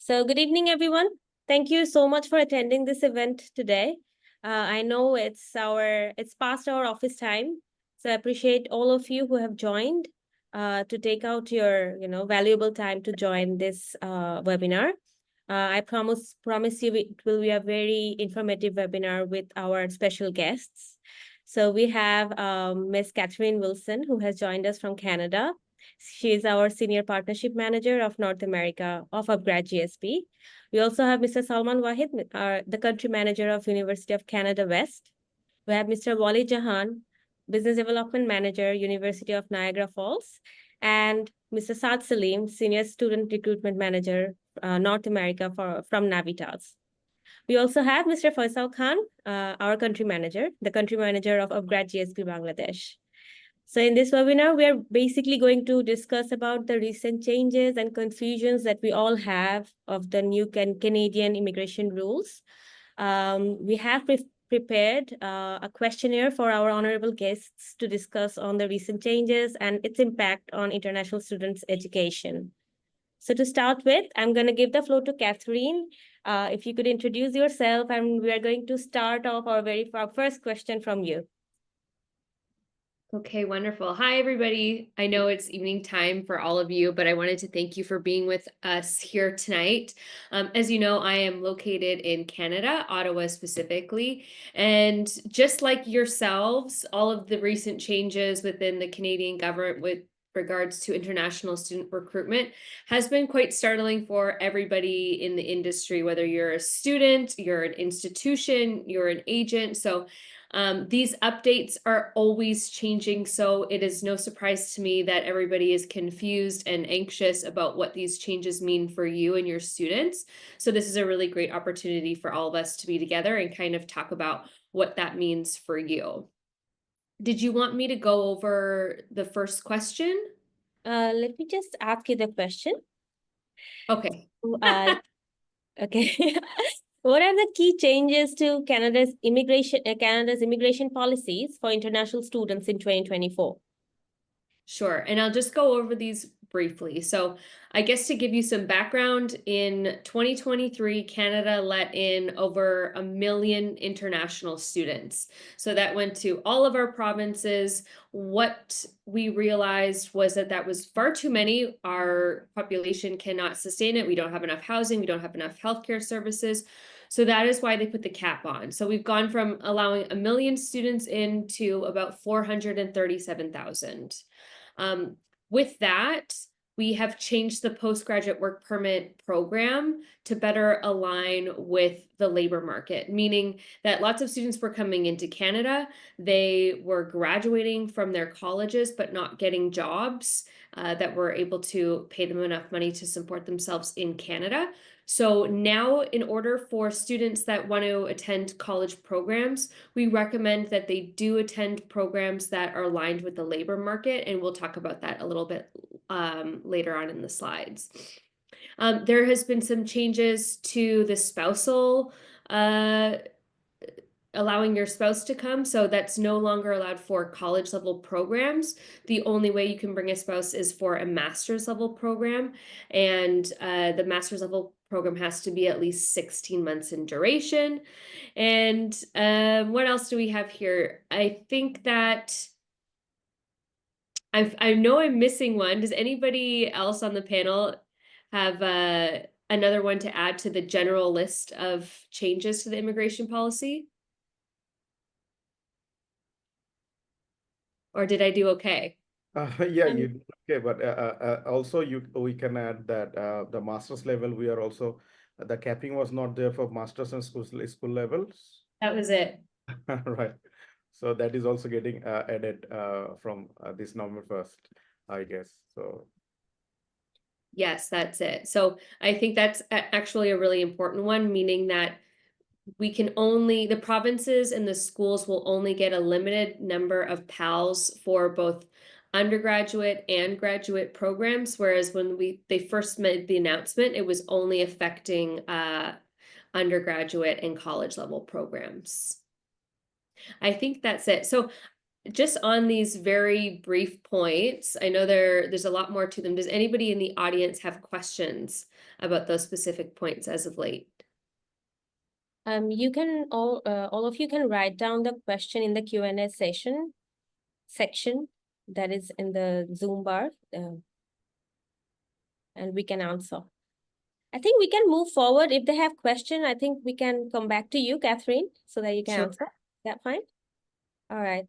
So good evening, everyone. Thank you so much for attending this event today. I know it's past our office time, so I appreciate all of you who have joined to take out your valuable time to join this webinar. I promise you it will be a very informative webinar with our special guests. So we have Ms. Catherine Wilson, who has joined us from Canada. She is our Senior Partnership Manager of North America of upGrad GSP. We also have Mr. Salman Wahid, the Country Manager of University of Canada West. We have Mr. Walid Jahan, Business Development Manager, University of Niagara Falls, and Mr. Saad Salim, Senior Student Recruitment Manager, North America from Navitas. We also have Mr. Faisal Khan, our Country Manager, the Country Manager of upGrad GSP Bangladesh. So in this webinar, we are basically going to discuss about the recent changes and confusions that we all have of the new Canadian immigration rules. We have prepared a questionnaire for our honorable guests to discuss on the recent changes and its impact on international students' education. So to start with, I'm going to give the floor to Catherine. If you could introduce yourself, and we are going to start off our first question from you. Okay, wonderful. Hi, everybody. I know it's evening time for all of you, but I wanted to thank you for being with us here tonight. As you know, I am located in Canada, Ottawa specifically, and just like yourselves, all of the recent changes within the Canadian government with regards to international student recruitment has been quite startling for everybody in the industry, whether you're a student, you're an institution, you're an agent. So these updates are always changing, so it is no surprise to me that everybody is confused and anxious about what these changes mean for you and your students. So this is a really great opportunity for all of us to be together and kind of talk about what that means for you. Did you want me to go over the first question? Let me just ask you the question. Okay. Okay. What are the key changes to Canada's immigration policies for international students in 2024? Sure. And I'll just go over these briefly. So I guess to give you some background, in 2023, Canada let in over 1 million international students. So that went to all of our provinces. What we realized was that that was far too many. Our population cannot sustain it. We don't have enough housing. We don't have enough healthcare services. So that is why they put the cap on. So we've gone from allowing 1 million students in to about 437,000. With that, we have changed the postgraduate work permit program to better align with the labor market, meaning that lots of students were coming into Canada, they were graduating from their colleges, but not getting jobs that were able to pay them enough money to support themselves in Canada. So now, in order for students that want to attend college programs, we recommend that they do attend programs that are aligned with the labor market, and we'll talk about that a little bit later on in the slides. There has been some changes to the spousal, allowing your spouse to come. So that's no longer allowed for college level programs. The only way you can bring a spouse is for a master's level program. And the master's level program has to be at least 16 months in duration. And what else do we have here? I think that I know I'm missing one. Does anybody else on the panel have another one to add to the general list of changes to the immigration policy? Or did I do okay? Yeah, you did okay, but also we can add that the master's level, we are also the capping was not there for masters and school levels. That was it. Right. So that is also getting added from this November 1st, I guess. So Yes, that's it. So I think that's actually a really important one, meaning that we can only, the provinces and the schools will only get a limited number of PALs for both undergraduate and graduate programs, whereas when they first made the announcement, it was only affecting undergraduate and college level programs. I think that's it. So just on these very brief points, I know there's a lot more to them. Does anybody in the audience have questions about those specific points as of late? You can all of you can write down the question in the Q&A section that is in the Zoom bar, and we can answer. I think we can move forward. If they have question, I think we can come back to you, Catherine, so that you can Sure. answer. Is that fine? All right.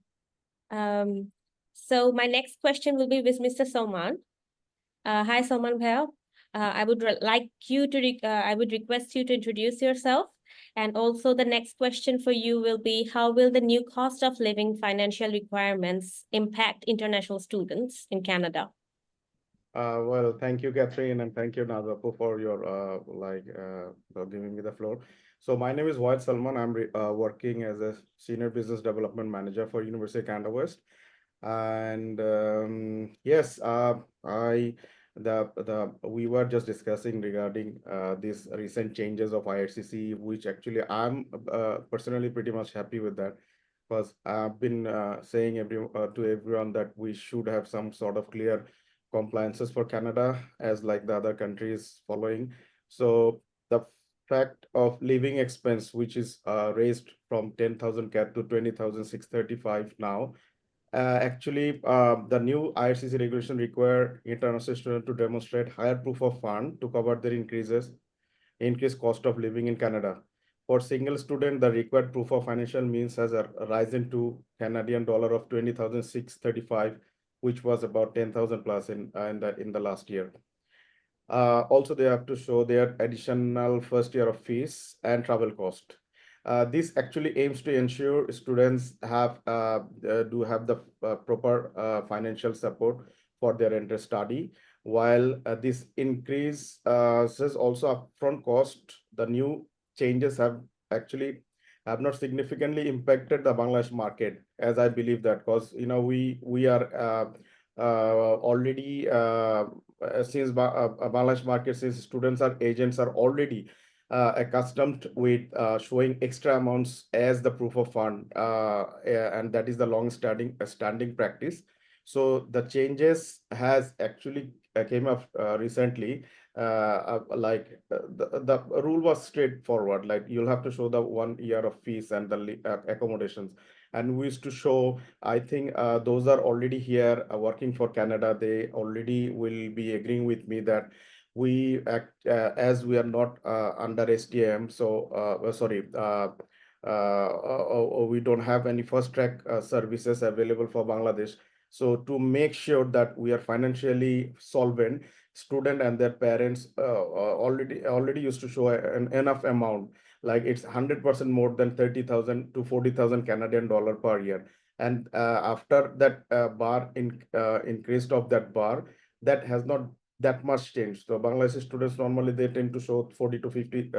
So my next question will be with Mr. Salman. Hi, Salman Bhai. I would I would request you to introduce yourself. And also the next question for you will be, how will the new cost of living financial requirements impact international students in Canada? Well, thank you, Catherine, and thank you, Nazrat, for your for giving me the floor. So my name is Walid Salman. I'm working as a senior business development manager for University of Canada West. And yes, we were just discussing regarding these recent changes of IRCC, which actually I'm personally pretty much happy with that, because I've been saying to everyone that we should have some sort of clear compliances for Canada as like the other countries following. So the fact of living expense, which is raised from 10,000 CAD to 20,635 now, actually, the new IRCC regulation require international students to demonstrate higher proof of fund to cover their increased cost of living in Canada. For single student, the required proof of financial means has risen to Canadian dollar of 20,635, which was about 10,000 plus in the last year. Also, they have to show their additional first year of fees and travel cost. This actually aims to ensure students do have the proper financial support for their enter study. While this increase says also upfront cost, the new changes actually have not significantly impacted the Bangladesh market, as I believe that, because we are already since Bangladesh market, since students are agents are already accustomed with showing extra amounts as the proof of fund, and that is the standing practice. So the changes has actually came up recently. The rule was straightforward, like you'll have to show the 1 year of fees and the accommodations, and we used to show, I think those are already here working for Canada. They already will be agreeing with me that we act as we are not under STM. So we don't have any first track services available for Bangladesh. So to make sure that we are financially solvent, student and their parents already used to show an enough amount, like it's 100% more than 30,000 to 40,000 Canadian dollar per year. And after that increased of that bar, that has not that much changed. So Bangladeshi students normally they tend to show 40 to 50,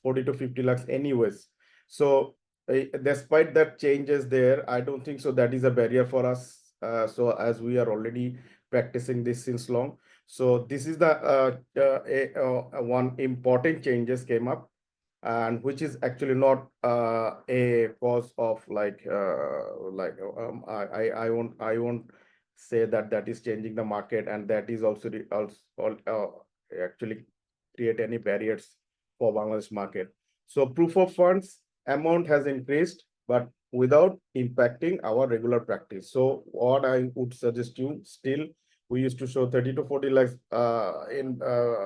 40 to 50 lakhs anyways. So despite that changes there, I don't think so that is a barrier for us. So as we are already practicing this since long. So this is the one important changes came up, and which is actually not a cause of I won't say that that is changing the market, and that is also actually create any barriers for Bangladesh market. So proof of funds amount has increased, but without impacting our regular practice. So what I would suggest you, still we used to show 30 to 40 lakhs in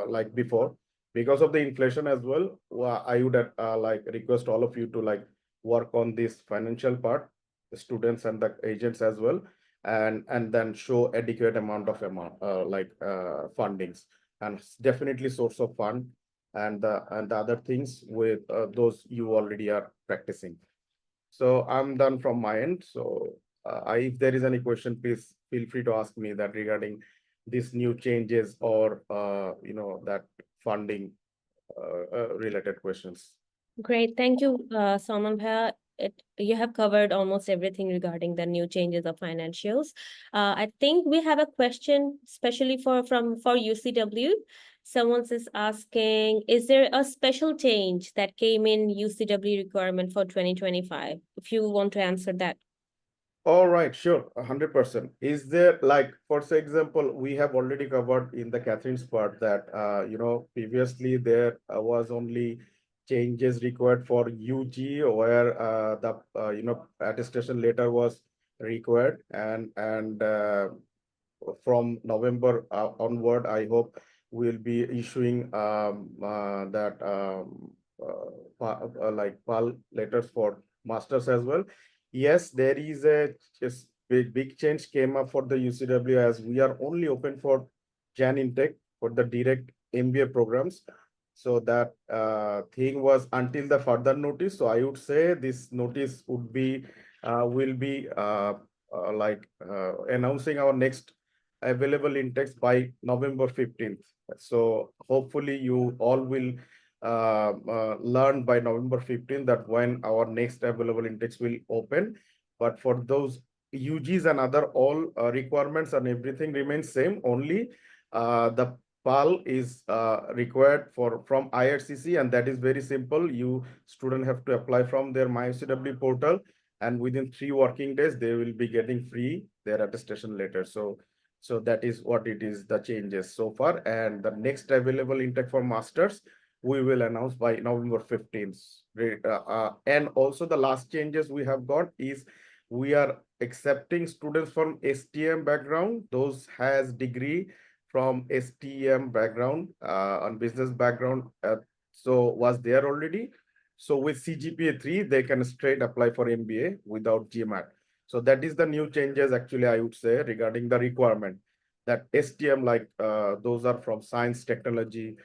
like before. Because of the inflation as well, I would request all of you to work on this financial part, the students and the agents as well, and then show adequate amount of fundings, and definitely source of fund and the other things with those you already are practicing. So I'm done from my end. So if there is any question, please feel free to ask me that regarding these new changes or that funding related questions. Great. Thank you, Salman Bhai. You have covered almost everything regarding the new changes of financials. I think we have a question, especially for UCW. Someone is asking, is there a special change that came in UCW requirement for 2025? If you want to answer that. All right, sure, 100%. Is there like, for example, we have already covered in the Catherine's part that previously there was only changes required for UG where the attestation letter was required, and from November onward, I hope we'll be issuing that like PAL letters for masters as well. Yes, there is a just big change came up for the UCW as we are only open for Jan intake for the direct MBA programs. So that thing was until the further notice. So I would say this notice would be will be announcing our next available intakes by November 15th. So hopefully you all will learn by November 15th that when our next available intakes will open. But for those UGs and other all requirements and everything remains same. Only the PAL is required from IRCC, and that is very simple. You student have to apply from their MyUCW portal, and within 3 working days they will be getting free their attestation letter. So that is what it is, the changes so far. And the next available intake for masters, we will announce by November 15th. And also the last changes we have got is we are accepting students from STM background, those has degree from STM background on business background. So was there already. So with CGPA 3, they can straight apply for MBA without GMAT. So that is the new changes actually, I would say, regarding the requirement that STM, like those are from science, technology,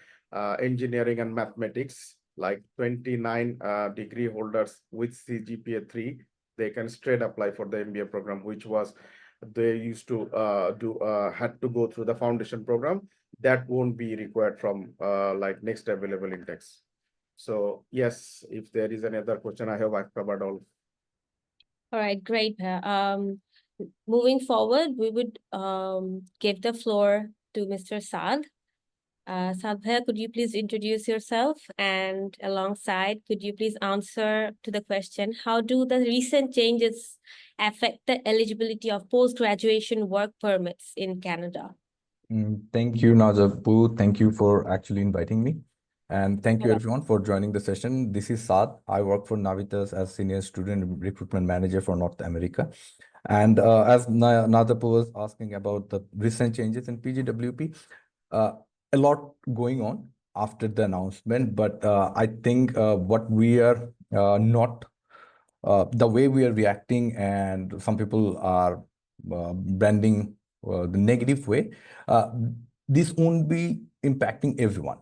engineering and mathematics, like 29 degree holders with CGPA 3, they can straight apply for the MBA program, which was they used to had to go through the foundation program. That won't be required from like next available index. So yes, if there is another question, I've covered all. All right, great. Moving forward, we would give the floor to Mr. Saad. Saad bhaiya, could you please introduce yourself, and alongside, could you please answer to the question, how do the recent changes affect the eligibility of post-graduation work permits in Canada? Thank you, Najapu. Thank you for actually inviting me. And thank you Hello. everyone for joining the session. This is Saad. I work for Navitas as Senior Student Recruitment Manager for North America. And as Najapu was asking about the recent changes in PGWP, a lot going on after the announcement, but I think what we are not, the way we are reacting, and some people are branding the negative way, this won't be impacting everyone,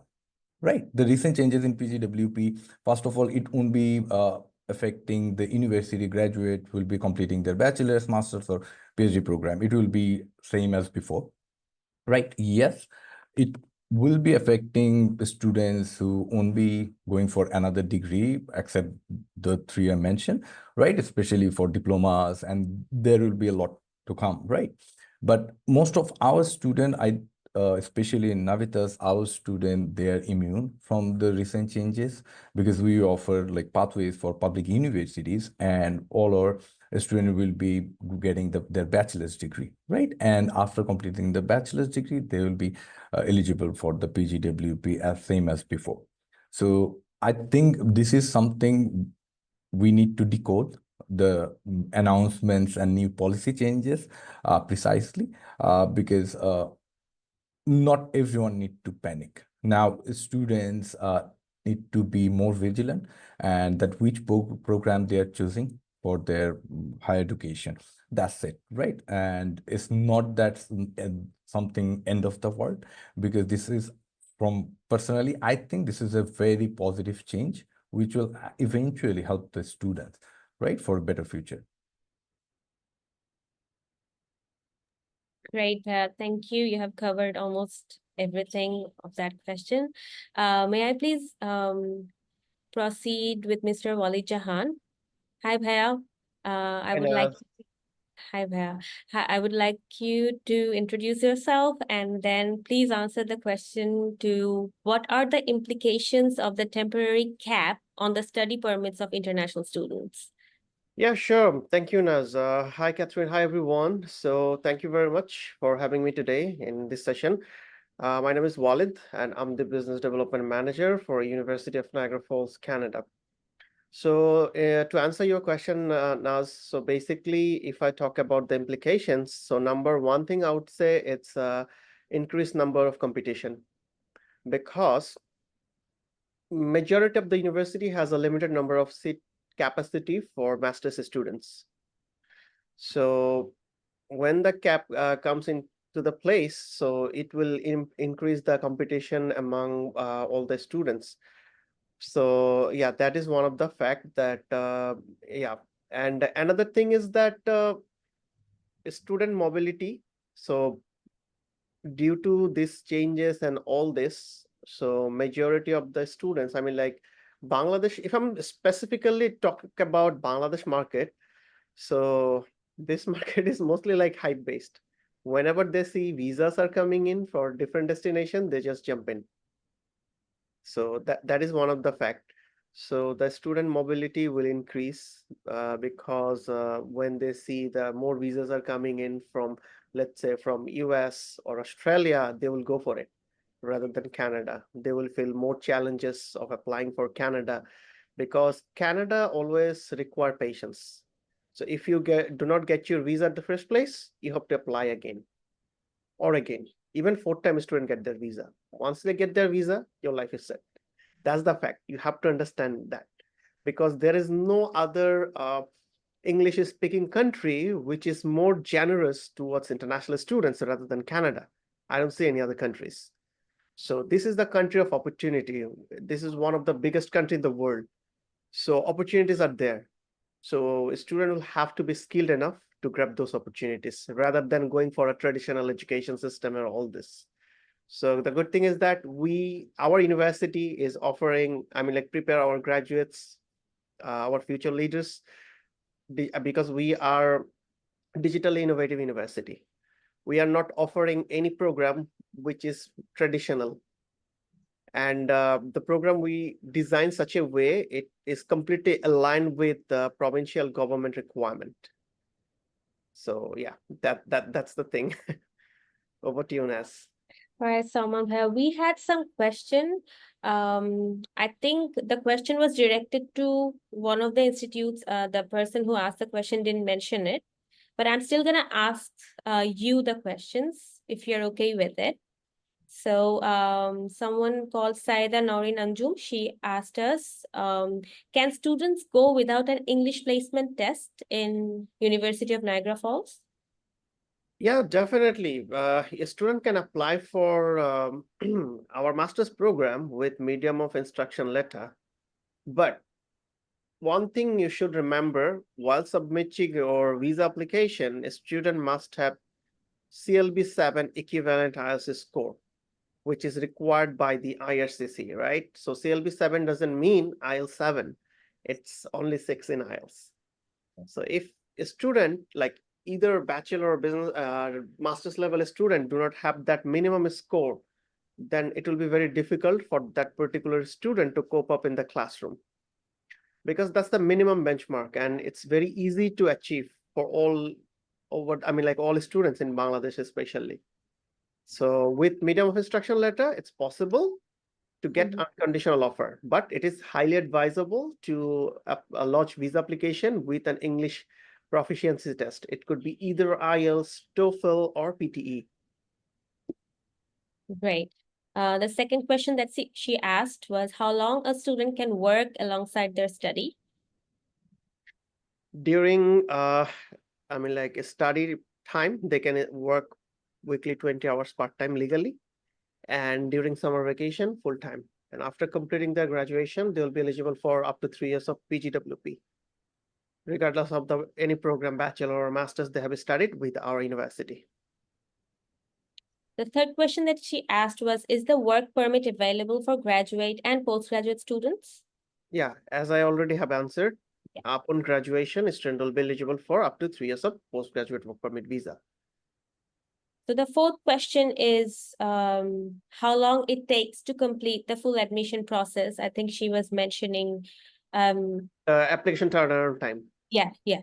right? The recent changes in PGWP, first of all, it won't be affecting the university graduate who will be completing their bachelor's, master's, or PhD program. It will be same as before, right? Yes, it will be affecting the students who won't be going for another degree except the 3 I mentioned, right? Especially for diplomas, and there will be a lot to come, right? But most of our student, especially in Navitas, our student, they are immune from the recent changes because we offer like pathways for public universities, and all our student will be getting their bachelor's degree, right? And after completing the bachelor's degree, they will be eligible for the PGWP as same as before. So I think this is something we need to decode the announcements and new policy changes precisely because not everyone need to panic. Now, students need to be more vigilant, and that which program they are choosing for their higher education. That's it, right? And it's not that something end of the world, because this is, from personally, I think this is a very positive change, which will eventually help the students, right, for a better future. Great, thank you. You have covered almost everything of that question. May I please proceed with Mr. Walid Jahan? Hi, Bhaiya. I would like Hi, Bhaiya. Hi, I would like you to introduce yourself and then please answer the question to what are the implications of the temporary cap on the study permits of international students? Yeah, sure. Thank you, Naz. Hi, Catherine. Hi, everyone. So thank you very much for having me today in this session. My name is Walid, and I'm the Business Development Manager for University of Niagara Falls, Canada. So to answer your question, Naz, so basically, if I talk about the implications, so number one thing I would say it's increased number of competition, because majority of the university has a limited number of seat capacity for master's students. So when the cap comes into the place, so it will increase the competition among all the students. So yeah, that is one of the fact that yeah. And another thing is that student mobility. So due to these changes and all this, so majority of the students, I mean, like Bangladesh, if I'm specifically talking about Bangladesh market, so this market is mostly like hype based. Whenever they see visas are coming in for different destination, they just jump in. So that is one of the fact. So the student mobility will increase because when they see the more visas are coming in from, let's say, from US or Australia, they will go for it rather than Canada. They will feel more challenges of applying for Canada, because Canada always require patience. So if you do not get your visa at the first place, you have to apply again or again. Even fourth-time student get their visa. Once they get their visa, your life is set. That's the fact. You have to understand that, because there is no other English-speaking country which is more generous towards international students rather than Canada. I don't see any other countries. So this is the country of opportunity. This is one of the biggest country in the world. So opportunities are there. So a student will have to be skilled enough to grab those opportunities rather than going for a traditional education system or all this. So the good thing is that our university is offering, I mean, like prepare our graduates, our future leaders, because we are digitally innovative university. We are not offering any program which is traditional. And the program we design such a way, it is completely aligned with the provincial government requirement. So yeah, that's the thing. Over to you, Nas. All right, Salman, we had some question. I think the question was directed to one of the institutes. The person who asked the question didn't mention it, but I'm still gonna ask you the questions if you're okay with it. So someone called Saida Noreen Anjum, she asked us, can students go without an English placement test in University of Niagara Falls? Yeah, definitely. A student can apply for our master's program with medium of instruction letter. But one thing you should remember, while submitting your visa application, a student must have CLB 7 equivalent IELTS score, which is required by the IRCC, right? So CLB 7 doesn't mean IELTS 7. It's only 6 in IELTS. So if a student, like either bachelor or business master's level student, do not have that minimum score, then it will be very difficult for that particular student to cope up in the classroom, because that's the minimum benchmark, and it's very easy to achieve for all over, I mean, like all students in Bangladesh especially. So with medium of instruction letter, it's possible to get unconditional offer, but it is highly advisable to lodge visa application with an English proficiency test. It could be either IELTS, TOEFL, or PTE. Great. The second question that she asked was how long a student can work alongside their study? During, I mean, like a study time, they can work weekly 20 hours part-time legally, and during summer vacation, full-time. And after completing their graduation, they'll be eligible for up to 3 years of PGWP, regardless of any program, bachelor or master's they have studied with our university. The third question that she asked was, is the work permit available for graduate and postgraduate students? Yeah, as I already have answered, upon graduation, student will be eligible for up to 3 years of postgraduate work permit visa. So the fourth question is how long it takes to complete the full admission process. I think she was mentioning Application turnaround time. Yeah, yeah.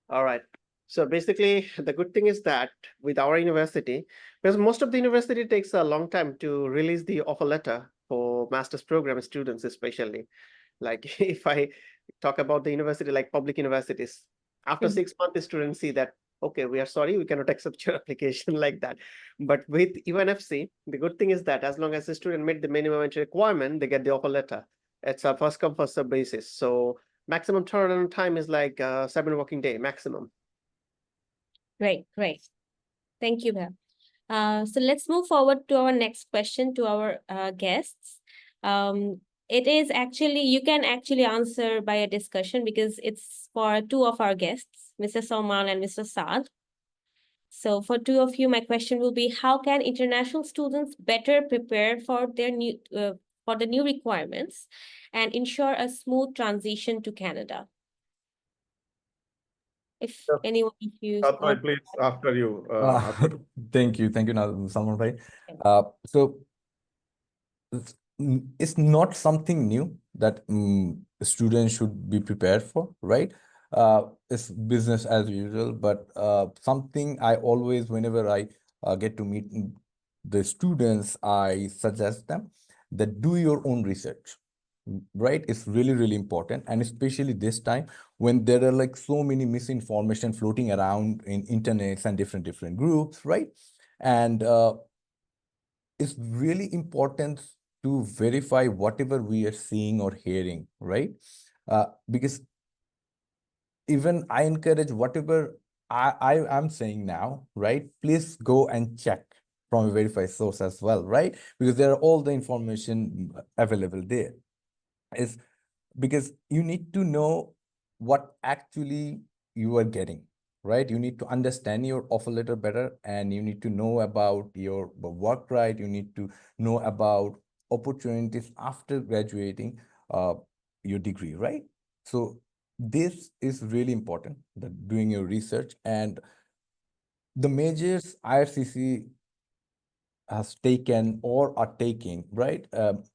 All right. So basically, the good thing is that with our university, because most of the university takes a long time to release the offer letter for master's program students, especially. Like if I talk about the university, like public universities, after Mhm. 6 months, the students see that, okay, we are sorry, we cannot accept your application like that. But with UNFC, the good thing is that as long as the student met the minimum entry requirement, they get the offer letter. It's a first come, first served basis. So maximum turnaround time is like 7 working day maximum. Great, great. Thank you, Bhav. So let's move forward to our next question to our guests. It is actually, you can actually answer by a discussion because it's for two of our guests, Mr. Salman and Mr. Saad. So for two of you, my question will be, how can international students better prepare for their for the new requirements and ensure a smooth transition to Canada? If Yeah. anyone of you Saad bhai, want. please, after you. Uh, thank you, Salman bhai. So it's not something new that students should be prepared for, right? It's business as usual, but something I always, whenever I get to meet the students, I suggest them that do your own research, right? It's really, really important, and especially this time when there are like so many misinformation floating around in internets and different groups, right? And it's really important to verify whatever we are seeing or hearing, right? Because even I encourage whatever I am saying now, right? Please go and check from a verified source as well, right? Because there are all the information available there. Is because you need to know what actually you are getting, right? You need to understand your offer letter better, and you need to know about your work right. You need to know about opportunities after graduating your degree, right? So this is really important, that doing your research. And the measures IRCC has taken or are taking, right?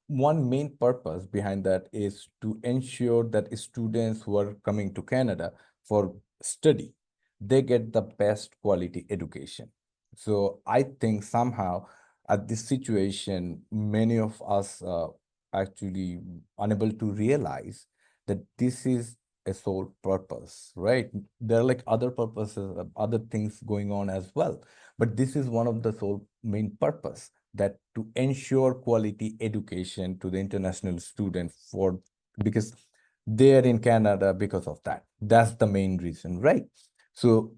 One main purpose behind that is to ensure that students who are coming to Canada for study, they get the best quality education. So I think somehow at this situation, many of us actually unable to realize that this is a sole purpose, right? There are like other purposes, other things going on as well, but this is one of the sole main purpose, that to ensure quality education to the international students, for because they're in Canada because of that. That's the main reason, right? So,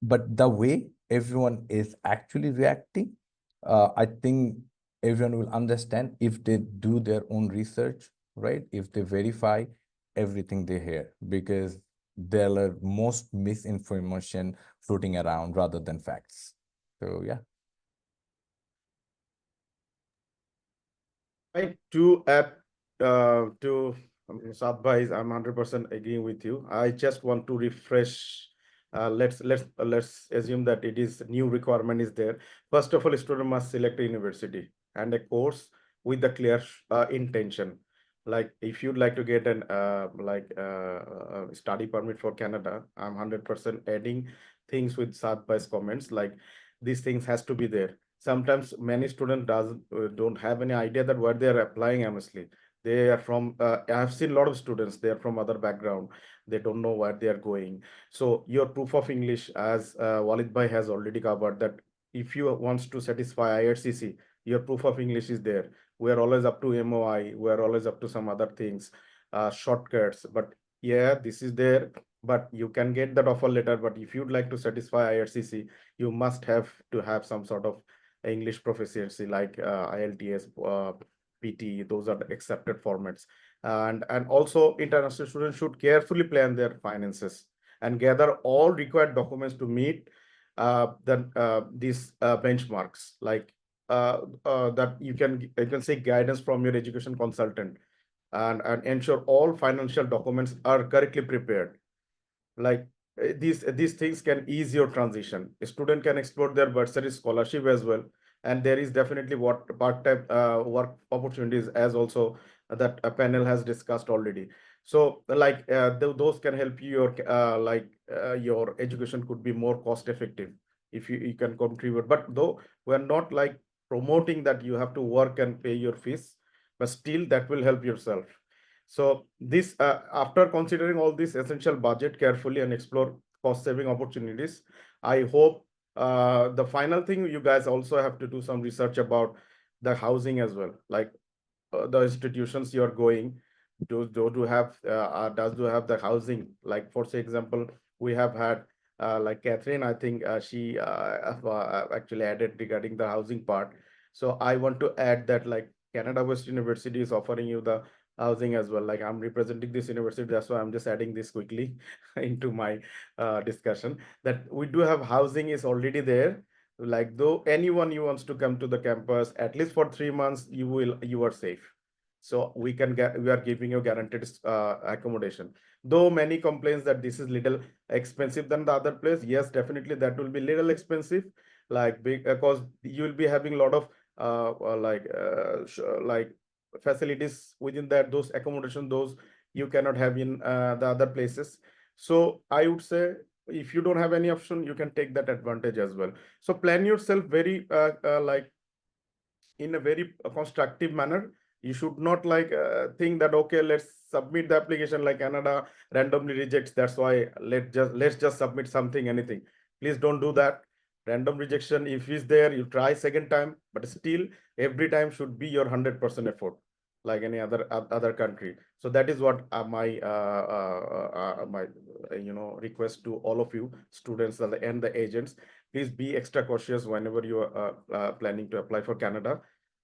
but the way everyone is actually reacting, I think everyone will understand if they do their own research, right? If they verify everything they hear, because there are most misinformation floating around rather than facts. So yeah. Right, to add to Saad bhai, I'm 100% agreeing with you. I just want to refresh. Let's assume that it is new requirement is there. First of all, student must select a university and a course with the clear intention. Like if you'd like to get an study permit for Canada, I'm 100% adding things with Saad bhai's comments. Like these things has to be there. Sometimes many students don't have any idea that what they are applying. Honestly, they are from I have seen a lot of students, they are from other background, they don't know where they are going. So your proof of English, as Walid bhai has already covered, that if you wants to satisfy IRCC, your proof of English is there. We are always up to MOI, we are always up to some other things, shortcuts, but yeah, this is there. But you can get that offer letter, but if you'd like to satisfy IRCC, you must have to have some sort of English proficiency like IELTS, PT. Those are the accepted formats. And also international students should carefully plan their finances and gather all required documents to meet these benchmarks. Like that you can seek guidance from your education consultant, and ensure all financial documents are correctly prepared. Like these things can ease your transition. A student can explore their bursary scholarship as well, and there is definitely what part-time work opportunities, as also that a panel has discussed already. So like those can help you, your education could be more cost effective if you can contribute. But though we're not like promoting that you have to work and pay your fees, but still that will help yourself. So this after considering all this essential budget carefully and explore cost saving opportunities, I hope the final thing, you guys also have to do some research about the housing as well, like the institutions you're going do have does do have the housing. Like for say example, we have had like Catherine, I think she actually added regarding the housing part. So I want to add that like Canada West University is offering you the housing as well. Like I'm representing this university, that's why I'm just adding this quickly into my discussion, that we do have housing is already there. Like though anyone who wants to come to the campus at least for 3 months, you are safe. So we are giving you guaranteed accommodation. Though many complaints that this is little expensive than the other place, yes, definitely that will be little expensive, like big, because you will be having a lot of like facilities within that, those accommodation, those you cannot have in the other places. So I would say if you don't have any option, you can take that advantage as well. So plan yourself very like in a very constructive manner. You should not like think that okay, let's submit the application, like Canada randomly rejects, that's why let's just submit something, anything. Please don't do that. Random rejection, if it's there, you try second time, but still every time should be your 100% effort, like any other country. So that is what my request to all of you students and the agents. Please be extra cautious whenever you are planning to apply for Canada,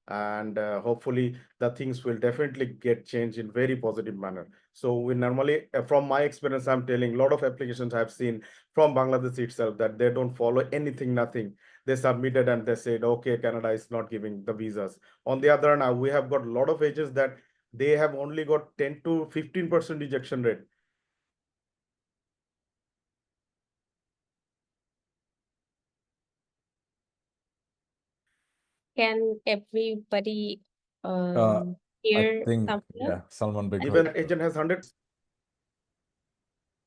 and hopefully the things will definitely get changed in very positive manner. So we normally, from my experience, I'm telling, a lot of applications I've seen from Bangladesh itself, that they don't follow anything, nothing. They submitted and they said, okay, Canada is not giving the visas. On the other hand, we have got a lot of agents that they have only got 10 to 15% rejection rate. Can everybody I hear think, something? yeah, Salman Beg. Even agent has 100.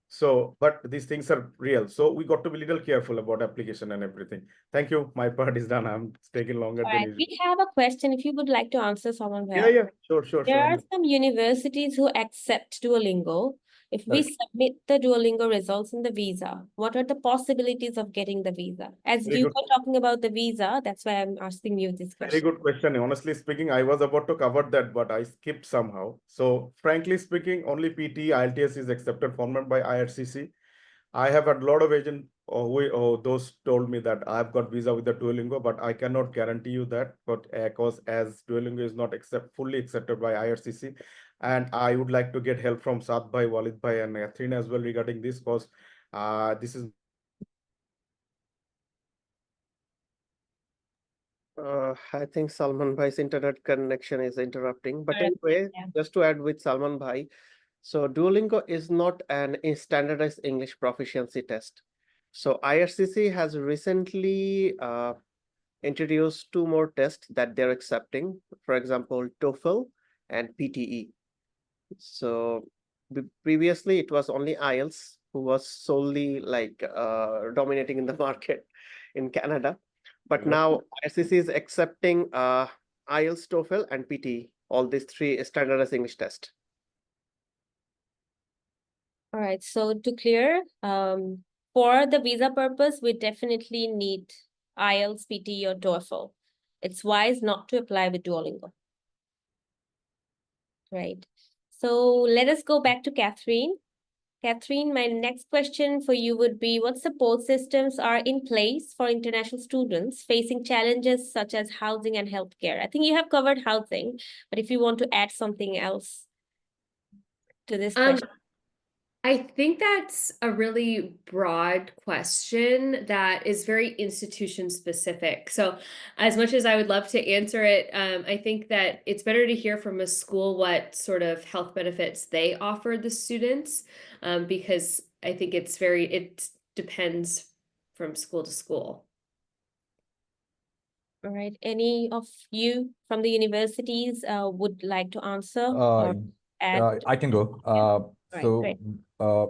So, but these things are real. So we got to be a little careful about application and everything. Thank you. My part is done. I'm taking longer All than right, usual. we have a question. If you would like to answer, someone Yeah, here. yeah, sure. There are some universities who accept Duolingo. If we Correct. submit the Duolingo results in the visa, what are the possibilities of getting the visa? As Very you good. were talking about the visa, that's why I'm asking you this Very question. good question. Honestly speaking, I was about to cover that, but I skipped somehow. So frankly speaking, only PT, IELTS is accepted format by IRCC. I have had a lot of agents those told me that I've got visa with the Duolingo, but I cannot guarantee you that, but because as Duolingo is not fully accepted by IRCC, and I would like to get help from Saad bhai, Walid bhai, and Catherine as well regarding this, because this is I think Salman Bhai's internet connection is interrupting. But Alright, anyway, yeah. just to add with Salman Bhai, so Duolingo is not a standardized English proficiency test. So IRCC has recently introduced 2 more tests that they're accepting. For example, TOEFL and PTE. So previously it was only IELTS who was solely like dominating in the market in Canada. But now IRCC is accepting IELTS, TOEFL, and PTE, all these 3 standardized English tests. All right, so to clear, for the visa purpose, we definitely need IELTS, PT, or TOEFL. It's wise not to apply with Duolingo. Right. So let us go back to Catherine. Catherine, my next question for you would be, what support systems are in place for international students facing challenges such as housing and healthcare? I think you have covered housing, but if you want to add something else to this question. I think that's a really broad question that is very institution specific. So as much as I would love to answer it, I think that it's better to hear from a school what sort of health benefits they offer the students, because I think it depends from school to school. All right. Any of you from the universities would like to answer? Uh, add? I can go. Right, So great.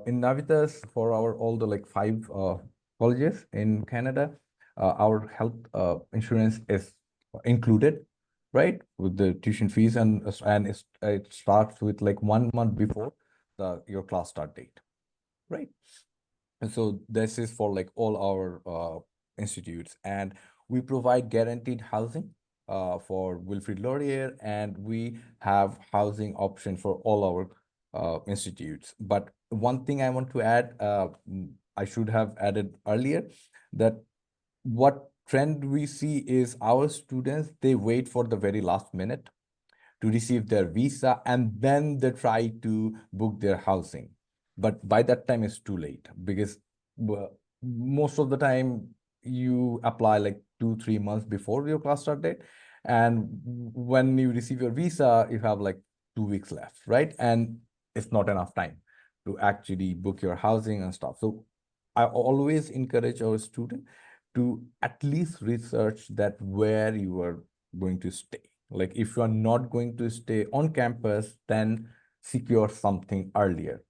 in Navitas, for our all the like 5 colleges in Canada, our health insurance is included, right, with the tuition fees, and it starts with like 1 month before your class start date, right? And so this is for like all our institutes, and we provide guaranteed housing for Wilfrid Laurier, and we have housing option for all our institutes. But one thing I want to add, I should have added earlier, that what trend we see is our students, they wait for the very last minute to receive their visa, and then they try to book their housing. But by that time, it's too late, because most of the time you apply like 2-3 months before your class start date. And when you receive your visa, you have like 2 weeks left, right? And it's not enough time to actually book your housing and stuff. So I always encourage our student to at least research that where you are going to stay. Like if you are not going to stay on campus, then secure something earlier.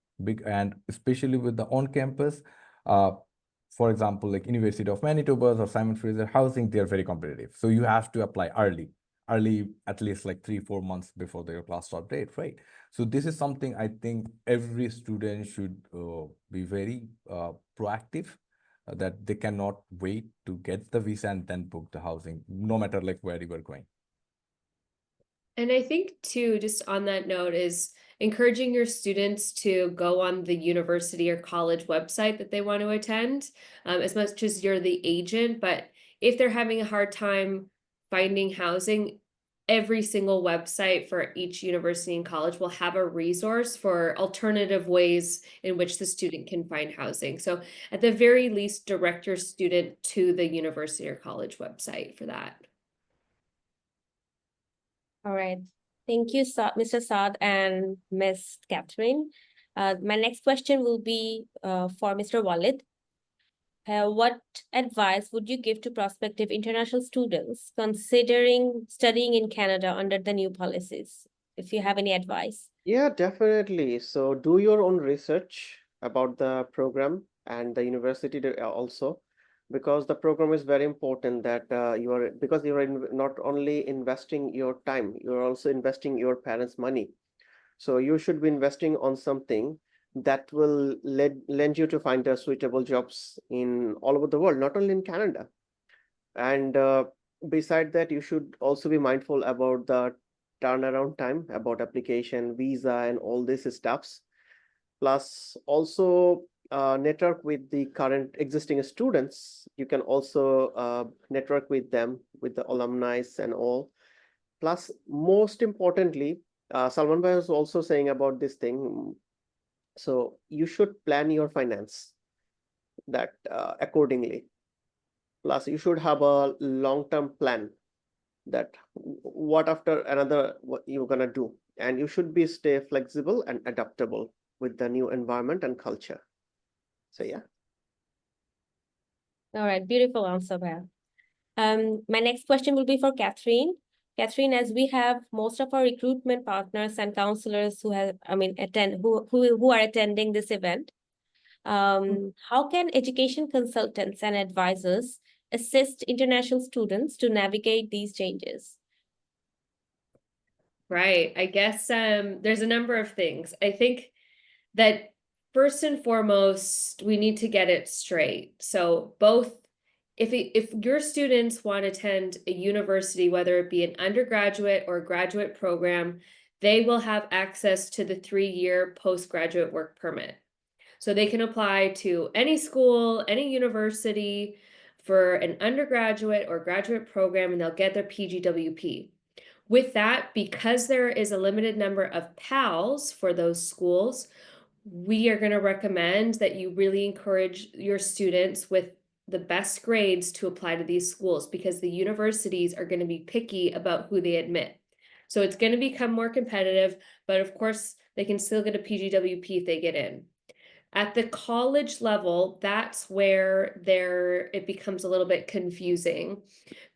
And especially with the on campus, for example, like University of Manitoba's or Simon Fraser housing, they are very competitive. So you have to apply early, at least like 3-4 months before your class start date, right? So this is something I think every student should be very proactive, that they cannot wait to get the visa and then book the housing, no matter like where you are going. And I think too, just on that note, is encouraging your students to go on the university or college website that they want to attend, as much as you're the agent. But if they're having a hard time finding housing, every single website for each university and college will have a resource for alternative ways in which the student can find housing. So at the very least, direct your student to the university or college website for that. All right. Thank you, Mr. Saad and Ms. Catherine. My next question will be for Mr. Walid. What advice would you give to prospective international students considering studying in Canada under the new policies? If you have any advice. Yeah, definitely. So do your own research about the program and the university also, because the program is very important, that because you are not only investing your time, you're also investing your parents' money. So you should be investing on something that will lend you to find suitable jobs in all over the world, not only in Canada. And beside that, you should also be mindful about the turnaround time, about application, visa, and all these stuffs. Plus, also network with the current existing students. You can also network with them, with the alumni and all. Plus, most importantly, Salman Bhai was also saying about this thing. So you should plan your finance that accordingly. Plus, you should have a long-term plan, that what after another what you're gonna do, and you should be stay flexible and adaptable with the new environment and culture. So yeah. All right, beautiful answer, Bhaia. My next question will be for Catherine. Catherine, as we have most of our recruitment partners and counselors who have, who are attending this event, how can education consultants and advisors assist international students to navigate these changes? Right. I guess there's a number of things. I think that first and foremost, we need to get it straight. So both, if your students want to attend a university, whether it be an undergraduate or graduate program, they will have access to the 3-year postgraduate work permit. So they can apply to any school, any university for an undergraduate or graduate program, and they'll get their PGWP. With that, because there is a limited number of PALs for those schools, we are going to recommend that you really encourage your students with the best grades to apply to these schools, because the universities are going to be picky about who they admit. So it's going to become more competitive, but of course they can still get a PGWP if they get in. At the college level, that's where it becomes a little bit confusing,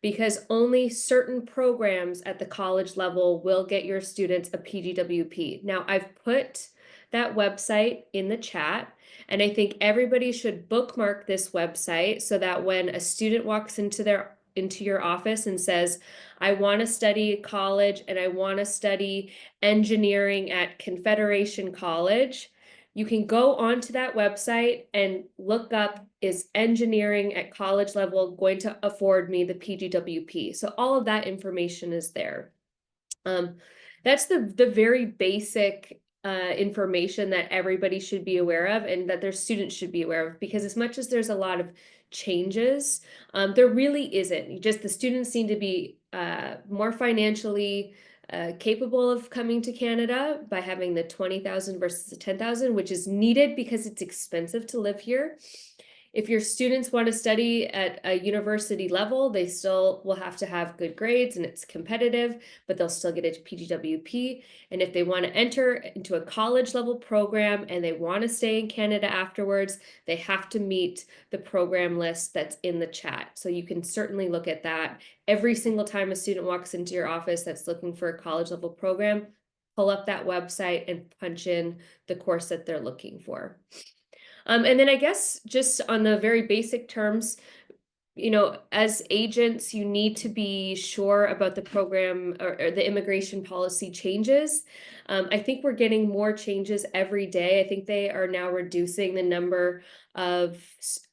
because only certain programs at the college level will get your students a PGWP. Now, I've put that website in the chat, and I think everybody should bookmark this website so that when a student walks into your office and says, I want to study college and I want to study engineering at Confederation College, you can go onto that website and look up, is engineering at college level going to afford me the PGWP? So all of that information is there. That's the very basic information that everybody should be aware of and that their students should be aware of, because as much as there's a lot of changes, there really isn't. Just the students need to be more financially capable of coming to Canada by having the 20,000 versus the 10,000, which is needed because it's expensive to live here. If your students want to study at a university level, they still will have to have good grades and it's competitive, but they'll still get a PGWP. And if they want to enter into a college level program and they want to stay in Canada afterwards, they have to meet the program list that's in the chat. So you can certainly look at that. Every single time a student walks into your office that's looking for a college level program, pull up that website and punch in the course that they're looking for. And then I guess just on the very basic terms, you know, as agents, you need to be sure about the program or the immigration policy changes. I think we're getting more changes every day. I think they are now reducing the number of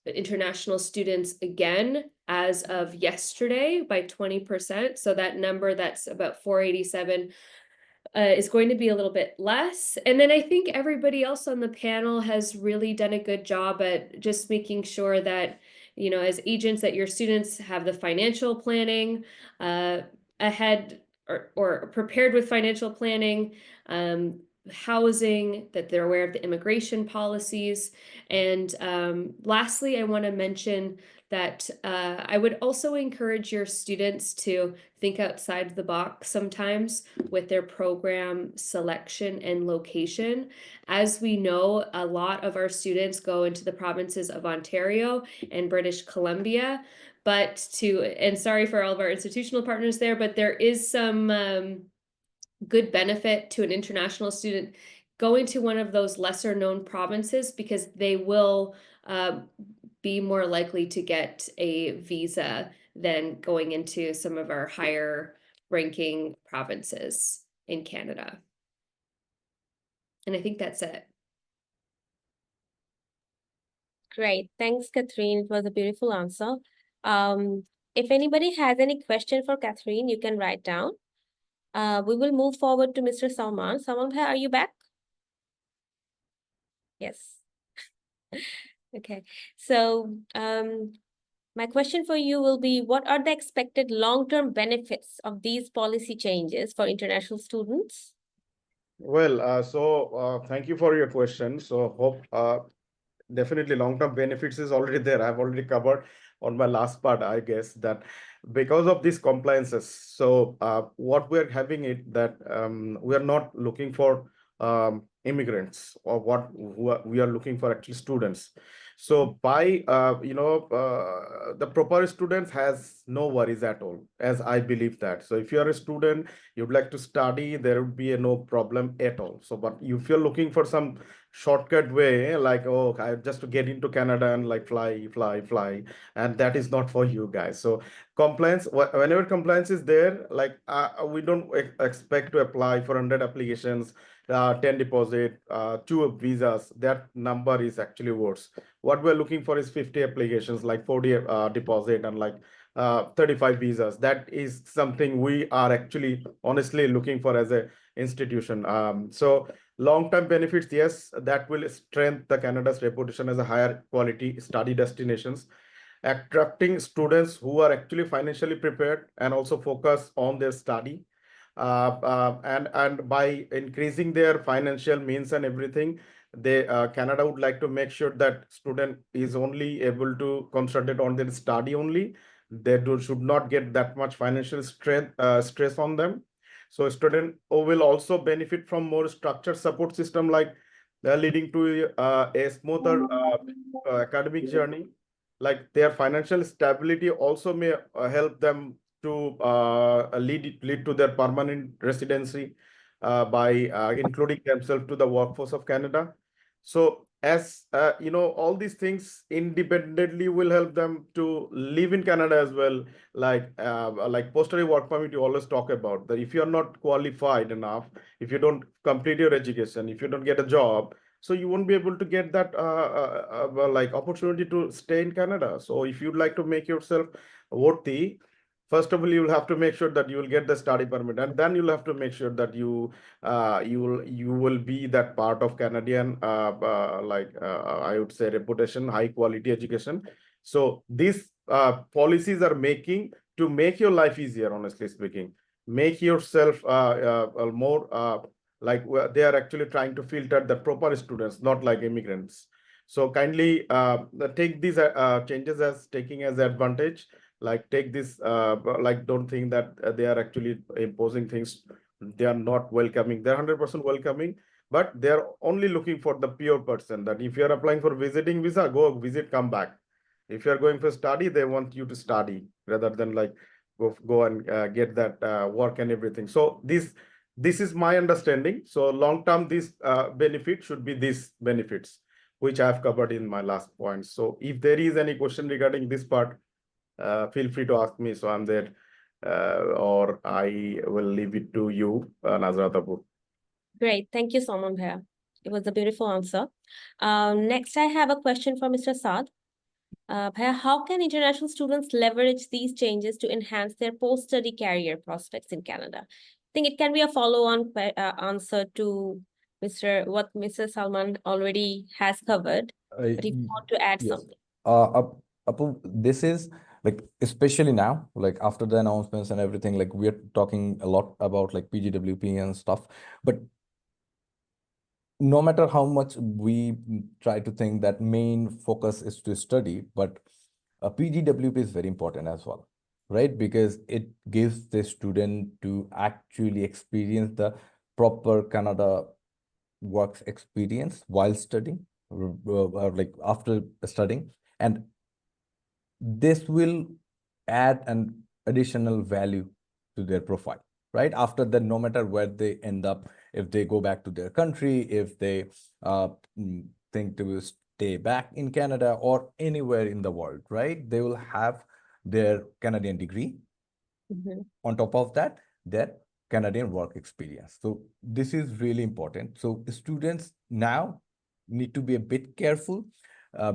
international students again as of yesterday by 20%. So that number that's about 487 is going to be a little bit less. And then I think everybody else on the panel has really done a good job at just making sure that, you know, as agents, that your students have the financial planning ahead or prepared with financial planning, housing, that they're aware of the immigration policies. And lastly, I want to mention that I would also encourage your students to think outside the box sometimes with their program selection and location. As we know, a lot of our students go into the provinces of Ontario and British Columbia, and sorry for all of our institutional partners there, but there is some good benefit to an international student going to one of those lesser known provinces, because they will be more likely to get a visa than going into some of our higher ranking provinces in Canada. And I think that's it. Great. Thanks, Catherine. It was a beautiful answer. If anybody has any question for Catherine, you can write down. We will move forward to Mr. Salman. Salman, are you back? Yes. Okay. So my question for you will be, what are the expected long-term benefits of these policy changes for international students? Well, thank you for your question. So hope definitely long-term benefits is already there. I've already covered on my last part, I guess, that because of these compliances, so what we're having it that we are not looking for immigrants, or we are looking for actually students. So by the proper students has no worries at all, as I believe that. So if you are a student, you'd like to study, there would be no problem at all. So but if you're looking for some shortcut way, like, oh, I just to get into Canada and like fly, and that is not for you guys. So compliance, whenever compliance is there, like we don't expect to apply for 100 applications, 10 deposit, 2 visas. That number is actually worse. What we're looking for is 50 applications, like 40 deposit and like 35 visas. That is something we are actually honestly looking for as a institution. So long-term benefits, yes, that will strengthen the Canada's reputation as a higher quality study destinations, attracting students who are actually financially prepared and also focus on their study. And by increasing their financial means and everything, they Canada would like to make sure that student is only able to concentrate on their study only. They should not get that much financial stress on them. So student will also benefit from more structured support system, like leading to a smoother academic journey. Like their financial stability also may help them to lead to their permanent residency by including themselves to the workforce of Canada. So as all these things independently will help them to live in Canada as well. Like post-study work permit, you always talk about that if you're not qualified enough, if you don't complete your education, if you don't get a job, so you won't be able to get that like opportunity to stay in Canada. So if you'd like to make yourself worthy, first of all, you will have to make sure that you will get the study permit, and then you'll have to make sure that you will be that part of Canadian I would say reputation, high quality education. So these policies are making to make your life easier, honestly speaking, make yourself more they are actually trying to filter the proper students, not like immigrants. So kindly take these changes as taking as advantage. Like take this, don't think that they are actually imposing things. They are not welcoming. They're 100% welcoming, but they're only looking for the pure person. That if you're applying for visiting visa, go visit, come back. If you're going for study, they want you to study rather than like go and get that work and everything. So this is my understanding. So long term, this benefit should be these benefits, which I have covered in my last point. So if there is any question regarding this part, feel free to ask me. So I'm there, or I will leave it to you, Nazrat Abu. Great. Thank you, Salman Bhaiya. It was a beautiful answer. Next, I have a question for Mr. Saad. Bhaiya, how can international students leverage these changes to enhance their post-study career prospects in Canada? I think it can be a follow-on answer to what Mr. Salman already has covered. But if you want to add Yes. something. Apu, this is like, especially now, like after the announcements and everything, like we're talking a lot about like PGWP and stuff, but no matter how much we try to think that main focus is to study, but PGWP is very important as well, right? Because it gives the student to actually experience the proper Canada works experience while studying, like after studying. And this will add an additional value to their profile, right? After that, no matter where they end up, if they go back to their country, if they think to stay back in Canada or anywhere in the world, right? They will have their Canadian degree. On top of that, their Canadian work experience. So this is really important. So students now need to be a bit careful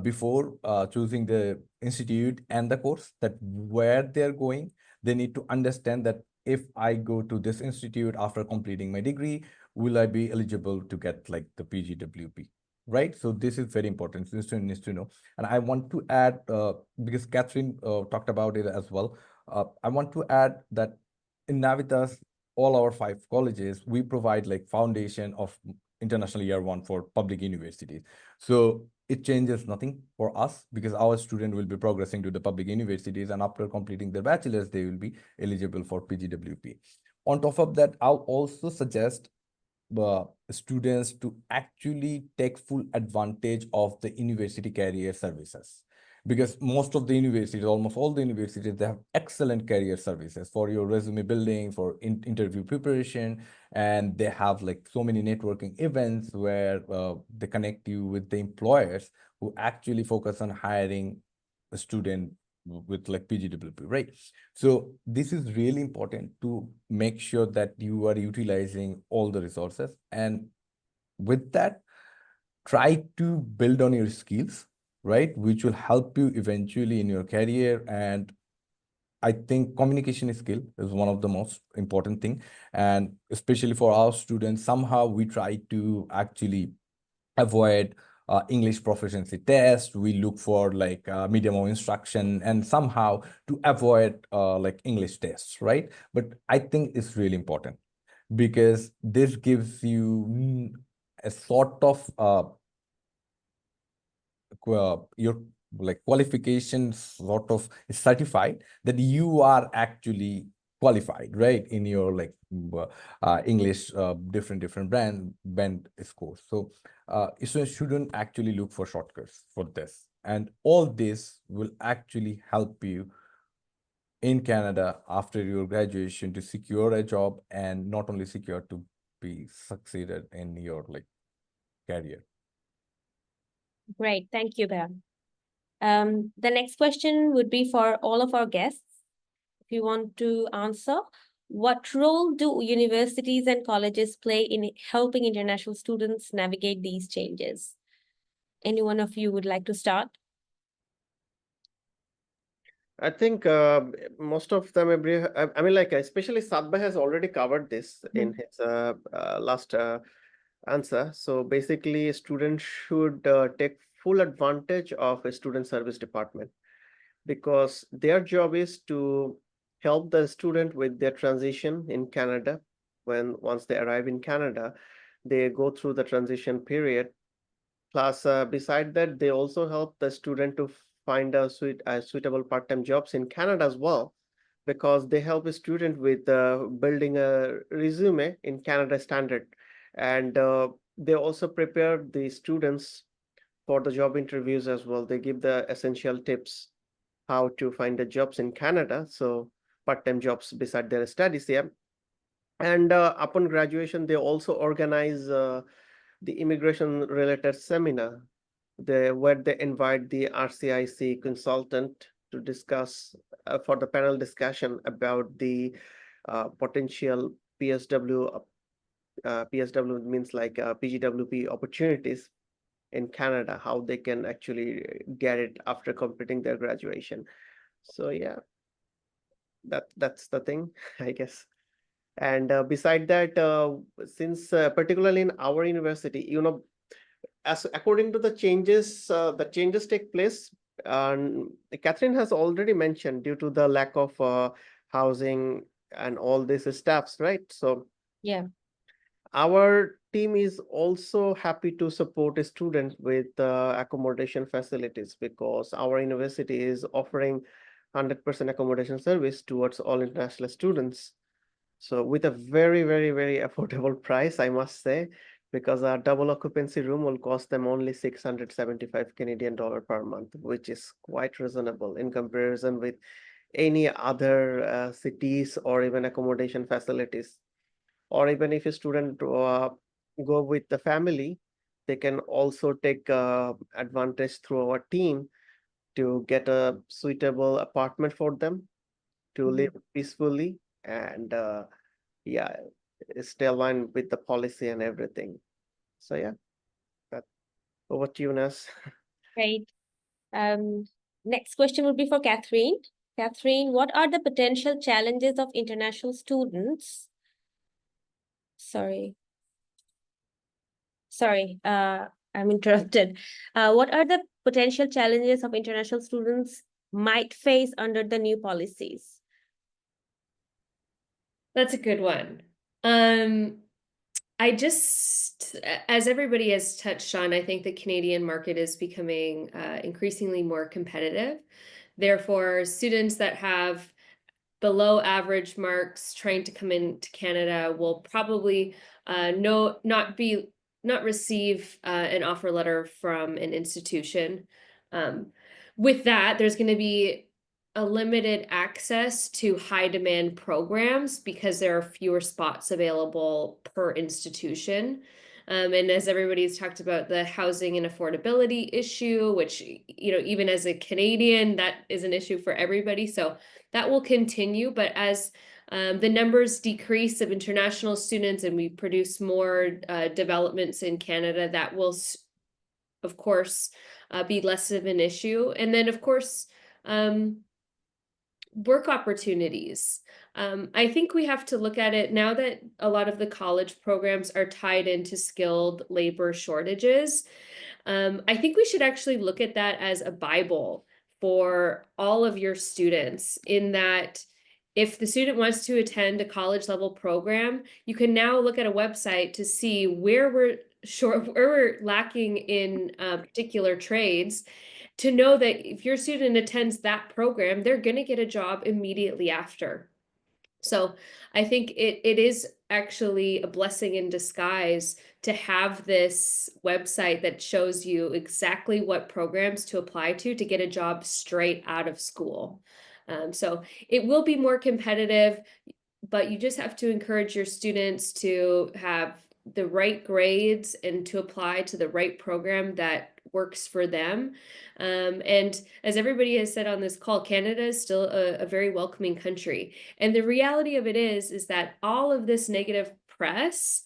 before choosing the institute and the course, that where they're going. They need to understand that if I go to this institute after completing my degree, will I be eligible to get like the PGWP, right? So this is very important. The student needs to know. And I want to add, because Catherine talked about it as well, I want to add that in Navitas, all our 5 colleges, we provide like foundation of international year 1 for public universities. So it changes nothing for us, because our student will be progressing to the public universities, and after completing their bachelor's, they will be eligible for PGWP. On top of that, I'll also suggest students to actually take full advantage of the university career services, because most of the universities, almost all the universities, they have excellent career services for your resume building, for interview preparation, and they have like so many networking events where they connect you with the employers who actually focus on hiring a student with like PGWP, right? So this is really important to make sure that you are utilizing all the resources. And with that, try to build on your skills, right? Which will help you eventually in your career. And I think communication skill is one of the most important thing. And especially for our students, somehow we try to actually avoid English proficiency test. We look for like medium of instruction, and somehow to avoid like English tests, right? But I think it's really important, because this gives you a sort of your like qualification sort of is certified that you are actually qualified, right, in your like English different band scores. So So you shouldn't actually look for shortcuts for this. And all this will actually help you in Canada after your graduation to secure a job, and not only secure, to be succeeded in your career. Great, thank you, Bam. The next question would be for all of our guests. If you want to answer, what role do universities and colleges play in helping international students navigate these changes? Any one of you would like to start? I think most of them, I mean, especially Saad has already covered this in his last answer. So basically, students should take full advantage of a student service department, because their job is to help the student with their transition in Canada. Once they arrive in Canada, they go through the transition period. Plus, beside that, they also help the student to find a suitable part-time jobs in Canada as well, because they help a student with building a resume in Canada standard. And they also prepare the students for the job interviews as well. They give the essential tips how to find the jobs in Canada. So part-time jobs beside their studies, yeah. And upon graduation, they also organize the immigration related seminar, where they invite the RCIC consultant to discuss for the panel discussion about the potential PSW. PSW means PGWP opportunities in Canada, how they can actually get it after completing their graduation. So yeah, that's the thing, I guess. And beside that, since particularly in our university, as according to the changes take place, Catherine has already mentioned, due to the lack of housing and all these staffs, right? So Yeah. our team is also happy to support a student with accommodation facilities, because our university is offering 100% accommodation service towards all international students. So with a very, very, very affordable price, I must say, because a double occupancy room will cost them only 675 Canadian dollar per month, which is quite reasonable in comparison with any other cities or even accommodation facilities. Or even if a student go with the family, they can also take advantage through our team to get a suitable apartment for them to live peacefully and yeah, stay aligned with the policy and everything. So yeah, that over to you, Nas. Great. Next question would be for Catherine. Catherine, what are the potential challenges of international students? Sorry, I'm interrupted. What are the potential challenges of international students might face under the new policies? That's a good one. I just, as everybody has touched on, I think the Canadian market is becoming increasingly more competitive. Therefore, students that have below average marks trying to come into Canada will probably not receive an offer letter from an institution. With that, there's going to be a limited access to high demand programs because there are fewer spots available per institution. And as everybody's talked about, the housing and affordability issue, which, even as a Canadian, that is an issue for everybody. So that will continue, but as the numbers decrease of international students and we produce more developments in Canada, that will, of course, be less of an issue. And then, of course, work opportunities. I think we have to look at it now that a lot of the college programs are tied into skilled labor shortages. I think we should actually look at that as a Bible for all of your students, in that if the student wants to attend a college level program, you can now look at a website to see where we're lacking in particular trades, to know that if your student attends that program, they're going to get a job immediately after. So I think it is actually a blessing in disguise to have this website that shows you exactly what programs to apply to get a job straight out of school. So it will be more competitive, but you just have to encourage your students to have the right grades and to apply to the right program that works for them. And as everybody has said on this call, Canada is still a very welcoming country. And the reality of it is that all of this negative press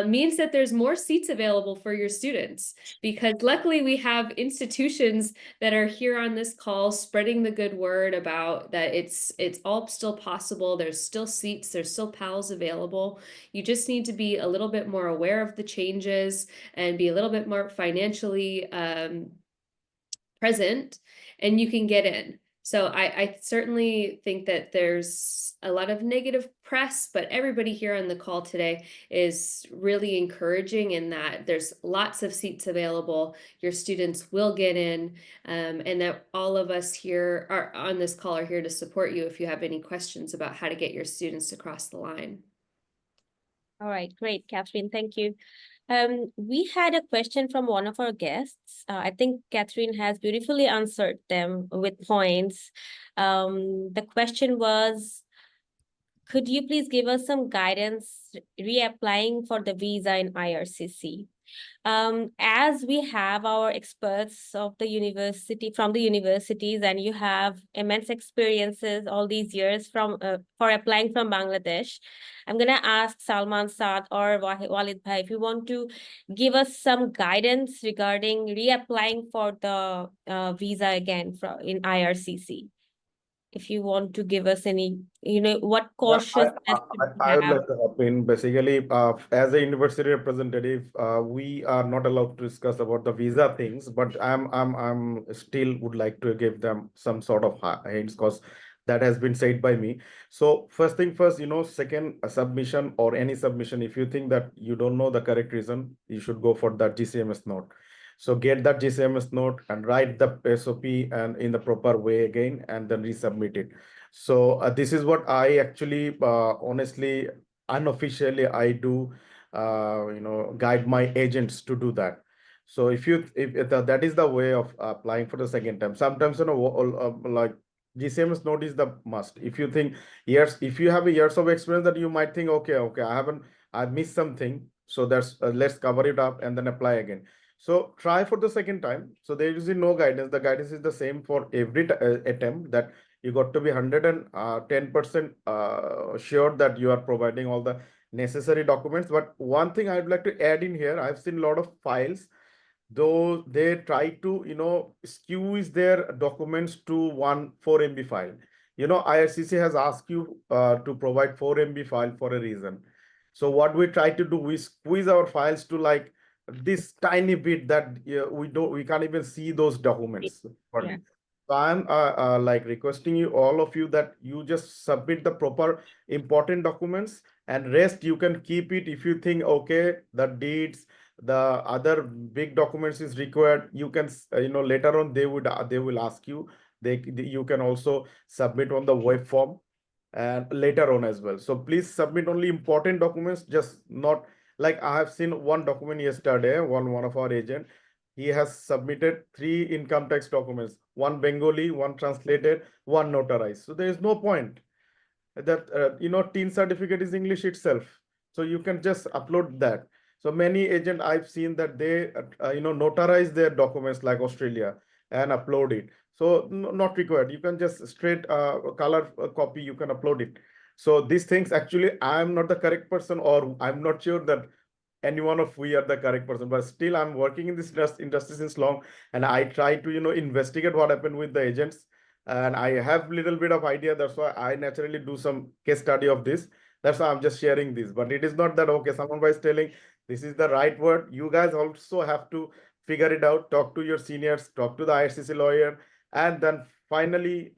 means that there's more seats available for your students, because luckily we have institutions that are here on this call spreading the good word about that it's all still possible. There's still seats, there's still PALs available. You just need to be a little bit more aware of the changes and be a little bit more financially present, and you can get in. So I certainly think that there's a lot of negative press, but everybody here on the call today is really encouraging in that there's lots of seats available. Your students will get in, and that all of us here are on this call are here to support you if you have any questions about how to get your students to cross the line. All right, great, Catherine, thank you. We had a question from one of our guests. I think Catherine has beautifully answered them with points. The question was, could you please give us some guidance reapplying for the visa in IRCC? As we have our experts of the university from the universities, and you have immense experiences all these years from for applying from Bangladesh, I'm gonna ask Salman, Saad, or Walid Bhai if you want to give us some guidance regarding reapplying for the visa again in IRCC. If you want to give us any, what cautious I would like to hop in. Basically, as a university representative, we are not allowed to discuss about the visa things, but I'm still would like to give them some sort of hints, because that has been said by me. So first thing first, second submission or any submission, if you think that you don't know the correct reason, you should go for that GCMS note. So get that GCMS note and write the SOP and in the proper way again, and then resubmit it. So this is what I actually, honestly, unofficially, I do, guide my agents to do that. So if that is the way of applying for the second time. Sometimes, like GCMS note is the must. If you think years, if you have a years of experience, that you might think, okay, I missed something. So that's let's cover it up and then apply again. So try for the second time. So there is no guidance. The guidance is the same for every attempt, that you got to be 110% sure that you are providing all the necessary documents. But one thing I'd like to add in here, I've seen a lot of files, though they try to, squeeze their documents to 4 MB file. IRCC has asked you to provide 4 MB file for a reason. So what we try to do, we squeeze our files to like this tiny bit that we can't even see those documents. Yeah. So I'm like requesting you, all of you, that you just submit the proper important documents, and rest you can keep it. If you think, okay, the deeds, the other big documents is required, you can, later on they will ask you. You can also submit on the web form and later on as well. So please submit only important documents, just not like I have seen one document yesterday, one of our agent, he has submitted 3 income tax documents, one Bengali, one translated, one notarized. So there is no point that, teen certificate is English itself. So you can just upload that. So many agent I've seen that they, notarize their documents like Australia and upload it. So not required. You can just straight color copy, you can upload it. So these things, actually, I'm not the correct person, or I'm not sure that any one of we are the correct person, but still I'm working in this industry since long, and I try to, investigate what happened with the agents, and I have little bit of idea. That's why I naturally do some case study of this. That's why I'm just sharing this. But it is not that, okay, someone is telling this is the right word. You guys also have to figure it out, talk to your seniors, talk to the IRCC lawyer, and then finally,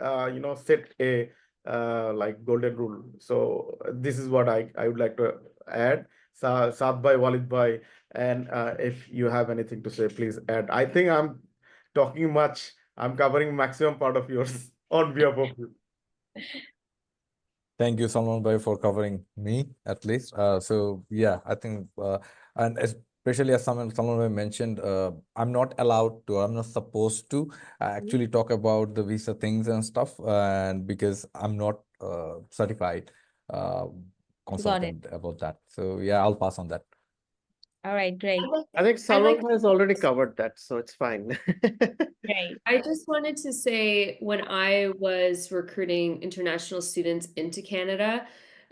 set a like golden rule. So this is what I would like to add. Saad bhai, Walid bhai, and if you have anything to say, please add. I think I'm talking much. I'm covering maximum part of yours on behalf of you. Thank you, Salman bhai, for covering me at least. So yeah, I think, and especially as Salman bhai mentioned, I'm not allowed to, I'm not supposed to actually talk about the visa things and stuff, and because I'm not certified uh, Got it. consultant about that. So yeah, I'll pass on that. All right, great. I think I'd Salman like has already covered that, so it's fine. Great. I just wanted to say when I was recruiting international students into Canada,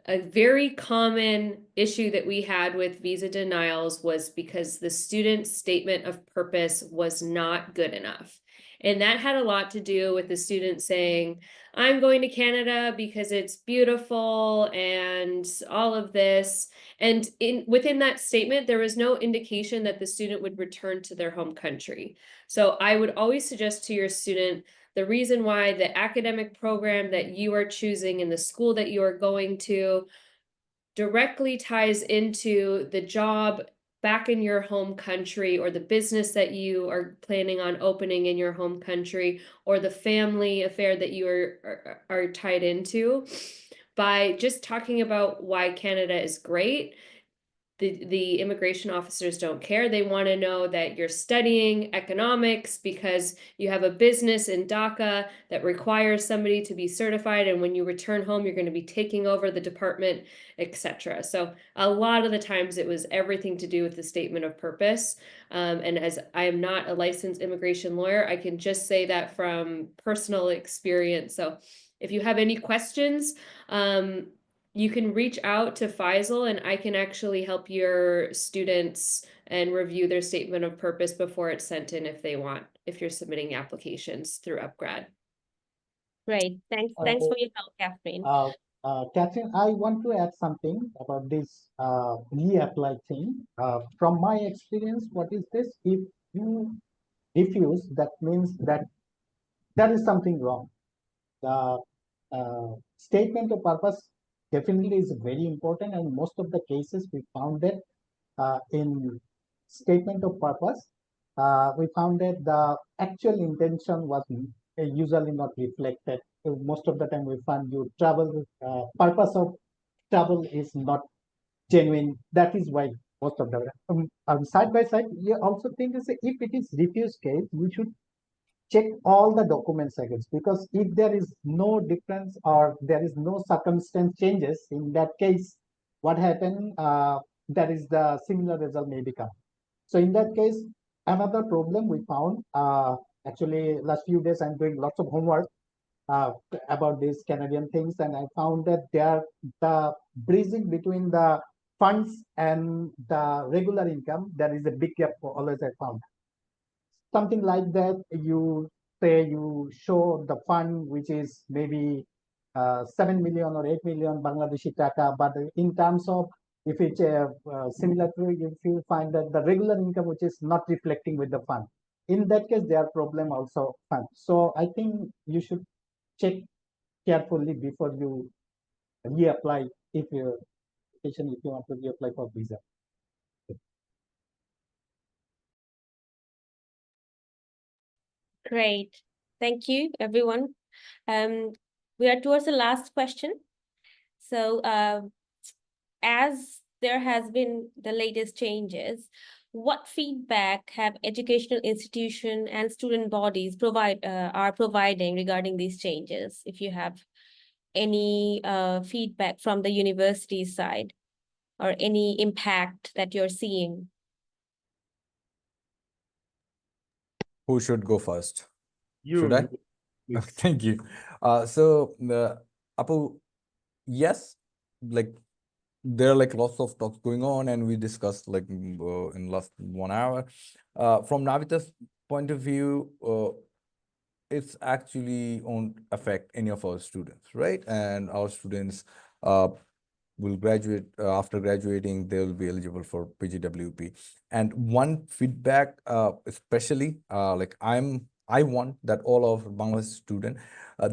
a very common issue that we had with visa denials was because the student's statement of purpose was not good enough. And that had a lot to do with the student saying, I'm going to Canada because it's beautiful and all of this. And within that statement, there was no indication that the student would return to their home country. So I would always suggest to your student the reason why the academic program that you are choosing and the school that you are going to directly ties into the job back in your home country or the business that you are planning on opening in your home country or the family affair that you are tied into. By just talking about why Canada is great, the immigration officers don't care. They want to know that you're studying economics because you have a business in Dhaka that requires somebody to be certified, and when you return home, you're going to be taking over the department, etc. So a lot of the times it was everything to do with the statement of purpose. And as I am not a licensed immigration lawyer, I can just say that from personal experience. So if you have any questions, you can reach out to Faisal and I can actually help your students and review their statement of purpose before it's sent in if they want, if you're submitting applications through upGrad. Great. Thanks for your help, Catherine. Catherine, I want to add something about this reapply thing. From my experience, what is this? If you refuse, that means that there is something wrong. The statement of purpose definitely is very important, and most of the cases we found that in statement of purpose, we found that the actual intention was usually not reflected. Most of the time, we find you travel purpose of travel is not genuine. That is why most of the side by side, we also think is if it is refused case, we should check all the documents again, because if there is no difference or there is no circumstance changes, in that case, what happened, that is the similar result may become. So in that case, another problem we found, actually last few days I'm doing lots of homework about these Canadian things, and I found that the bridging between the funds and the regular income, there is a big gap always I found. Something like that, you say you show the fund which is maybe 7 million or 8 million Bangladeshi taka, but in terms of if it's similar to, if you find that the regular income which is not reflecting with the fund, in that case their problem also fund. So I think you should check carefully before you reapply, if you if you want to reapply for visa. Great. Thank you, everyone. We are towards the last question. So, as there has been the latest changes, what feedback have educational institution and student bodies are providing regarding these changes? If you have any feedback from the university side or any impact that you're seeing. Who should go first? Should You, I? Thank you. So, Apu, yes, like there are like lots of talks going on, and we discussed like in last 1 hour. From Navitas' point of view, it's actually won't affect any of our students, right? And our students will graduate after graduating, they will be eligible for PGWP. And one feedback, especially like I want that all of Bangladesh student,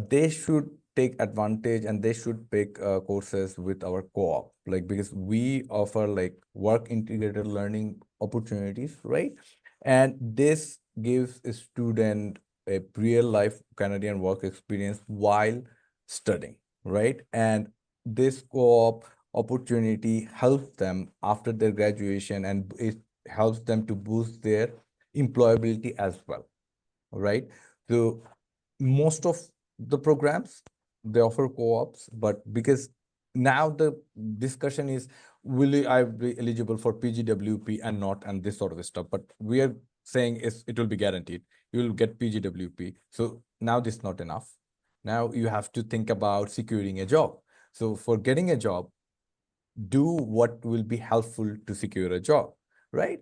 they should take advantage and they should pick courses with our co-op, like because we offer like work integrated learning opportunities, right? And this gives a student a real life Canadian work experience while studying, right? And this co-op opportunity helps them after their graduation, and it helps them to boost their employability as well, right? So most of the programs, they offer co-ops, but because now the discussion is, I be eligible for PGWP and not, and this sort of stuff, but we are saying it will be guaranteed you will get PGWP. So now this is not enough. Now you have to think about securing a job. So for getting a job, do what will be helpful to secure a job, right?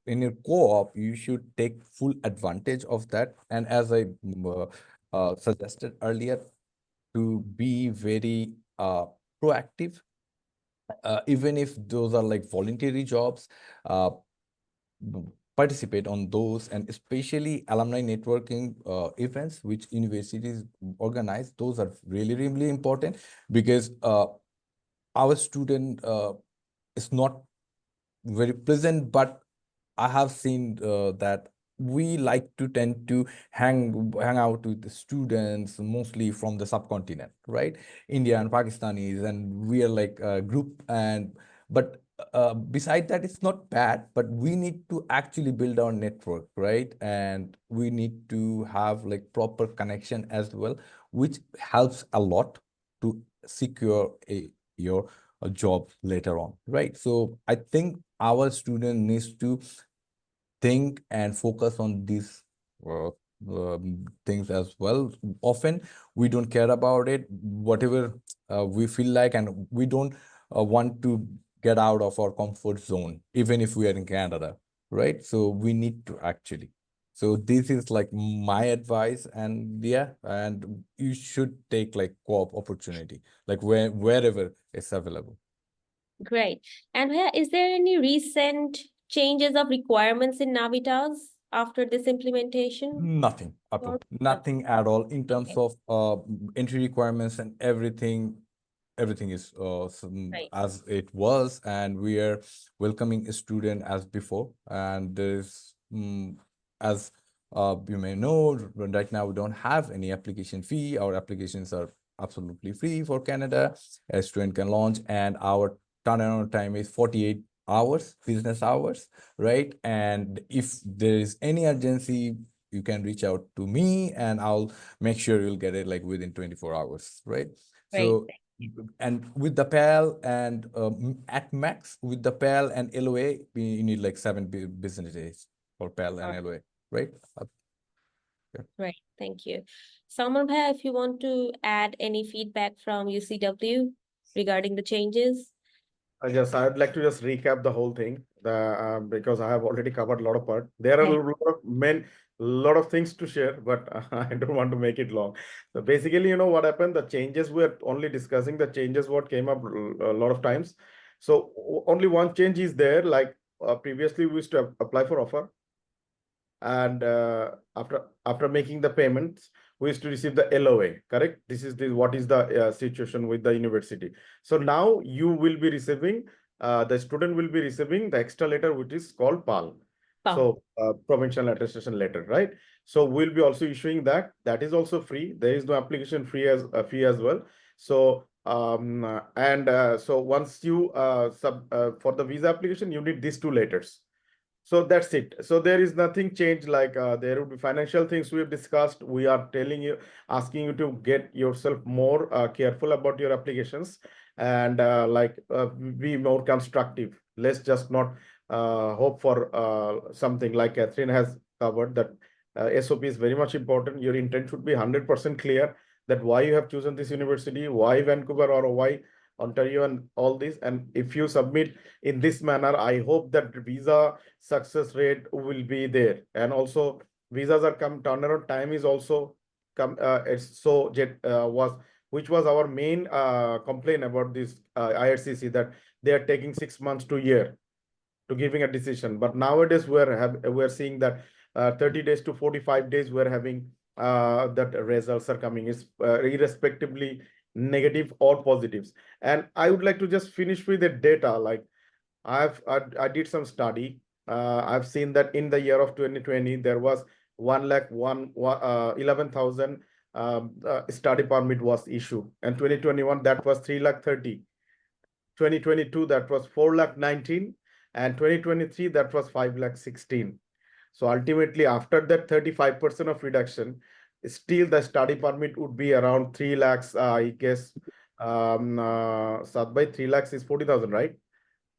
In your co-op, you should take full advantage of that. And as I suggested earlier, to be very proactive, even if those are like voluntary jobs, participate on those, and especially alumni networking events which universities organize. Those are really, really important, because our student is not very pleasant, but I have seen that we like to tend to hang out with the students mostly from the subcontinent, right? India and Pakistanis, and we are like a group. And but beside that, it's not bad, but we need to actually build our network, right? And we need to have like proper connection as well, which helps a lot to secure your a job later on, right? So I think our student needs to think and focus on these things as well. Often we don't care about it, whatever we feel like, and we don't want to get out of our comfort zone, even if we are in Canada, right? So we need to actually. So this is like my advice, and yeah, and you should take like co-op opportunity, like wherever it's available. Great. And Bhaiya, is there any recent changes of requirements in Navitas after this implementation? Nothing, Apu, nothing at all in terms Okay. of entry requirements and everything. Everything is Right. as it was, and we are welcoming a student as before. And there's as you may know, right now we don't have any application fee. Our applications are absolutely free for Canada. A student can launch, and our turnaround time is 48 hours, business hours, right? And if there is any urgency, you can reach out to me, and I'll make sure you'll get it like within 24 hours, right? Great. So, and with the PAL and at max with the PAL and LOA, you need like 7 business days for PAL and LOA, right? Right. Thank you. Salman Bhaiya, if you want to add any feedback from UCW regarding the changes. I'd like to just recap the whole thing, because I have already covered a lot of part. There are lot of things to share, but I don't want to make it long. So basically, you know what happened? The changes we're only discussing the changes what came up a lot of times. So only one change is there. Like previously, we used to apply for offer, and after making the payments, we used to receive the LOA. Correct? This is what is the situation with the university. So now you will be receiving, the student will be receiving the extra letter, which is called PAL. So provincial attestation letter, right? So we'll be also issuing that. That is also free. There is no application fee as well. So so once you for the visa application, you need these two letters. So that's it. So there is nothing changed. Like there would be financial things we have discussed. We are telling you, asking you to get yourself more careful about your applications, and be more constructive. Let's just not hope for something. Like Catherine has covered, that SOP is very much important. Your intent should be 100% clear, that why you have chosen this university, why Vancouver or why Ontario, and all this. And if you submit in this manner, I hope that visa success rate will be there. And also visas are turnaround time is also it's so was, which was our main complaint about this IRCC, that they are taking 6 months to a year to giving a decision. But nowadays we're seeing that 30 days to 45 days we're having that results are coming, is irrespectively negative or positives. And I would like to just finish with the data. Like I did some study. I've seen that in the year of 2020 there was 11,000 study permit was issued. And 2021, that was 3,30,000. 2022, that was 4,19,000. And 2023, that was 5,16,000. So ultimately, after that 35% of reduction, still the study permit would be around 3 lakhs, I guess. Saad by 3 lakhs is 40,000, right?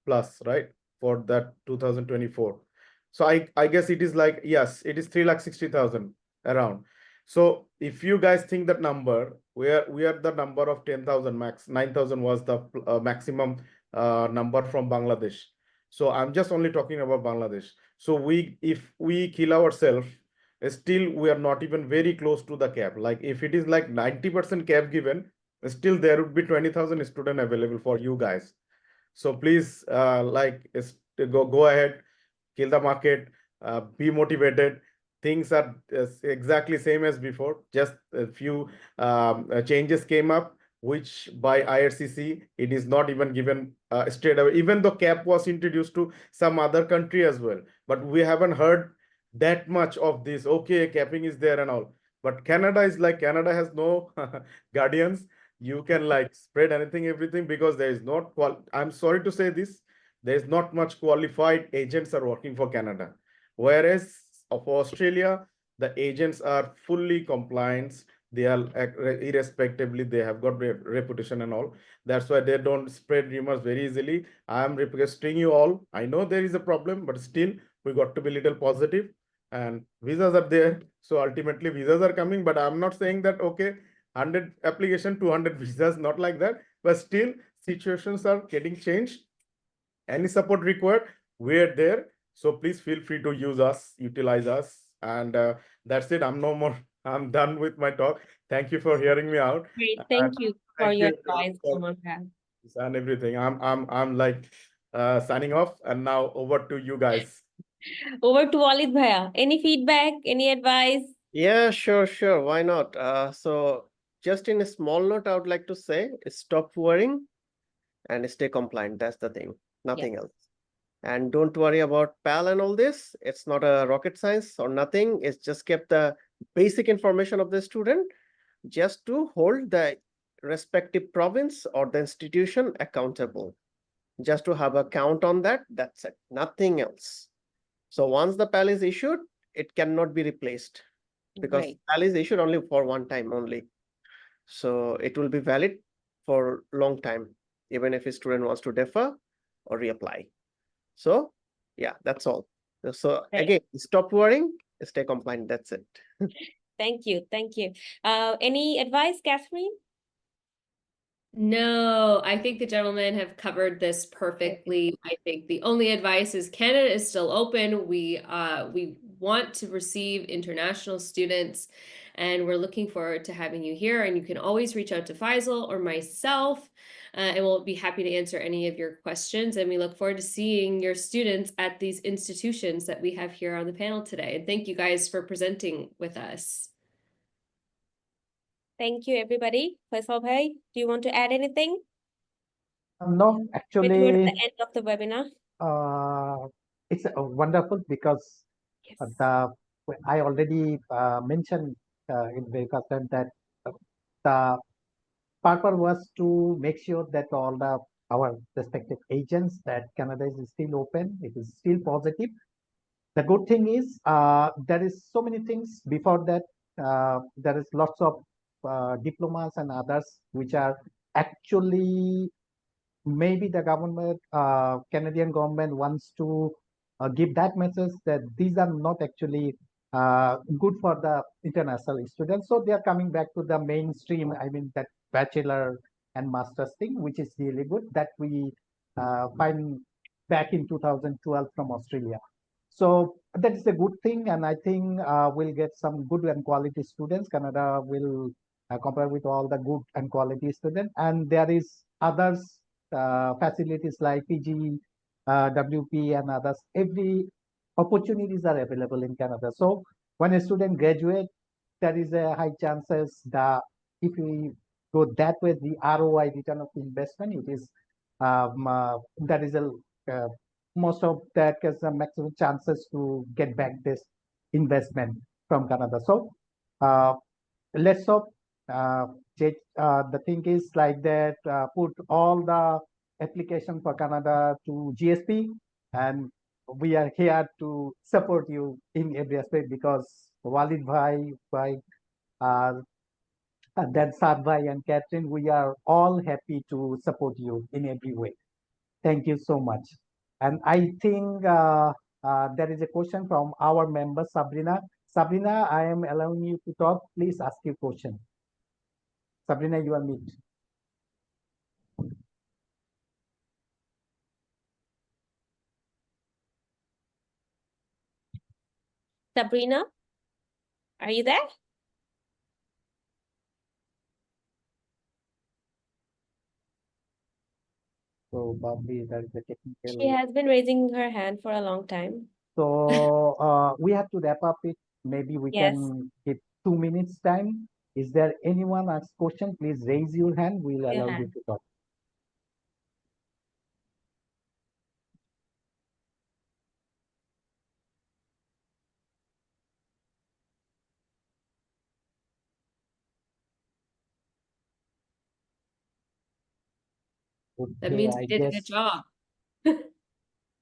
Plus, right? For that 2024. So I guess it is like, yes, it is 3,60,000 around. So if you guys think that number, we are the number of 10,000 max, 9,000 was the maximum number from Bangladesh. So I'm just only talking about Bangladesh. So if we kill ourselves, still we are not even very close to the cap. Like if it is like 90% cap given, still there would be 20,000 students available for you guys. So please, go ahead, kill the market, be motivated. Things are exactly same as before. Just a few changes came up, which by IRCC, it is not even given straight away. Even though cap was introduced to some other country as well, but we haven't heard that much of this. Okay, capping is there and all. But Canada is like, Canada has no guardians. You can like spread anything, everything, because there is not, I'm sorry to say this, there is not much qualified agents are working for Canada. Whereas of Australia, the agents are fully compliant. They are irrespectively, they have got reputation and all. That's why they don't spread rumors very easily. I am requesting you all. I know there is a problem, but still we got to be little positive. And visas are there. So ultimately visas are coming, but I'm not saying that, okay, 100 application, 200 visas, not like that. But still situations are getting changed. Any support required, we're there. So please feel free to use us, utilize us. And that's it. I'm done with my talk. Thank you for hearing me out. Great. And Thank you for thank your you everyone advice, for Saman. and everything. I'm like signing off, and now over to you guys. Over to Walid Bhaiya. Any feedback, any advice? Yeah, sure. Why not? So just in a small note, I would like to say, stop worrying and stay compliant. That's the thing, nothing else. And don't worry about PAL and all this. It's not a rocket science or nothing. It's just kept the basic information of the student just to hold the respective province or the institution accountable. Just to have a count on that, that's it, nothing else. So once the PAL is issued, it cannot be replaced because Right. PAL is issued only for one time only. So it will be valid for long time, even if a student wants to defer or reapply. So yeah, that's all. So Right. again, stop worrying, stay compliant. That's it. Thank you. Thank you. Any advice, Catherine? No, I think the gentlemen have covered this perfectly. I think the only advice is Canada is still open. We want to receive international students, and we're looking forward to having you here. And you can always reach out to Faisal or myself, and we'll be happy to answer any of your questions. And we look forward to seeing your students at these institutions that we have here on the panel today. And thank you guys for presenting with us. Thank you, everybody. Faisal Bhai, do you want to add anything? No, Towards actually, the end of the webinar. it's wonderful because Yes. I already mentioned in the first time that the purpose was to make sure that all our respective agents that Canada is still open, it is still positive. The good thing is there is so many things before that. There is lots of diplomas and others which are actually maybe the government, Canadian government wants to give that message that these are not actually good for the international students. So they are coming back to the mainstream. I mean, that bachelor and master's thing, which is really good that we find back in 2012 from Australia. So that is a good thing. And I think we'll get some good and quality students. Canada will compare with all the good and quality students. And there is others facilities like PG, WP and others, every opportunities are available in Canada. So when a student graduates, there is a high chances that if we go that way, the ROI, return of investment, it is that is a most of that has a maximum chances to get back this investment from Canada. So let's hope the thing is like that, put all the application for Canada to GSP, and we are here to support you in every aspect, because Walid bhai, then Saad bhai and Catherine, we are all happy to support you in every way. Thank you so much. And I think there is a question from our member, Sabrina. Sabrina, I am allowing you to talk. Please ask your question. Sabrina, you are mute. Sabrina, are you there? So probably there is a She technical. has been raising her hand for a long time. So we have to wrap up it. Maybe we Yes. can give 2 minutes time. Is there anyone ask question? Please raise your hand. We'll Your allow you hand. to talk. That Okay, means I we did a guess. good job.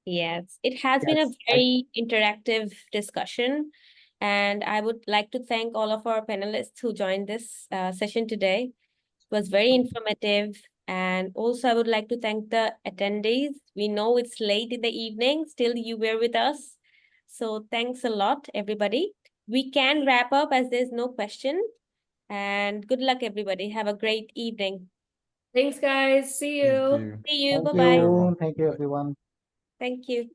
Yes, it has been a Yes, very interactive discussion. And I would like to thank all of our panelists who joined this session today. It was very informative. And also, I would like to thank the attendees. We know it's late in the evening, still you were with us. So thanks a lot, everybody. We can wrap up as there's no question. And good luck, everybody. Have a great evening. Thanks, guys. See Thank you. you. See you. Thank Bye-bye. you. Thank you, everyone. Thank you.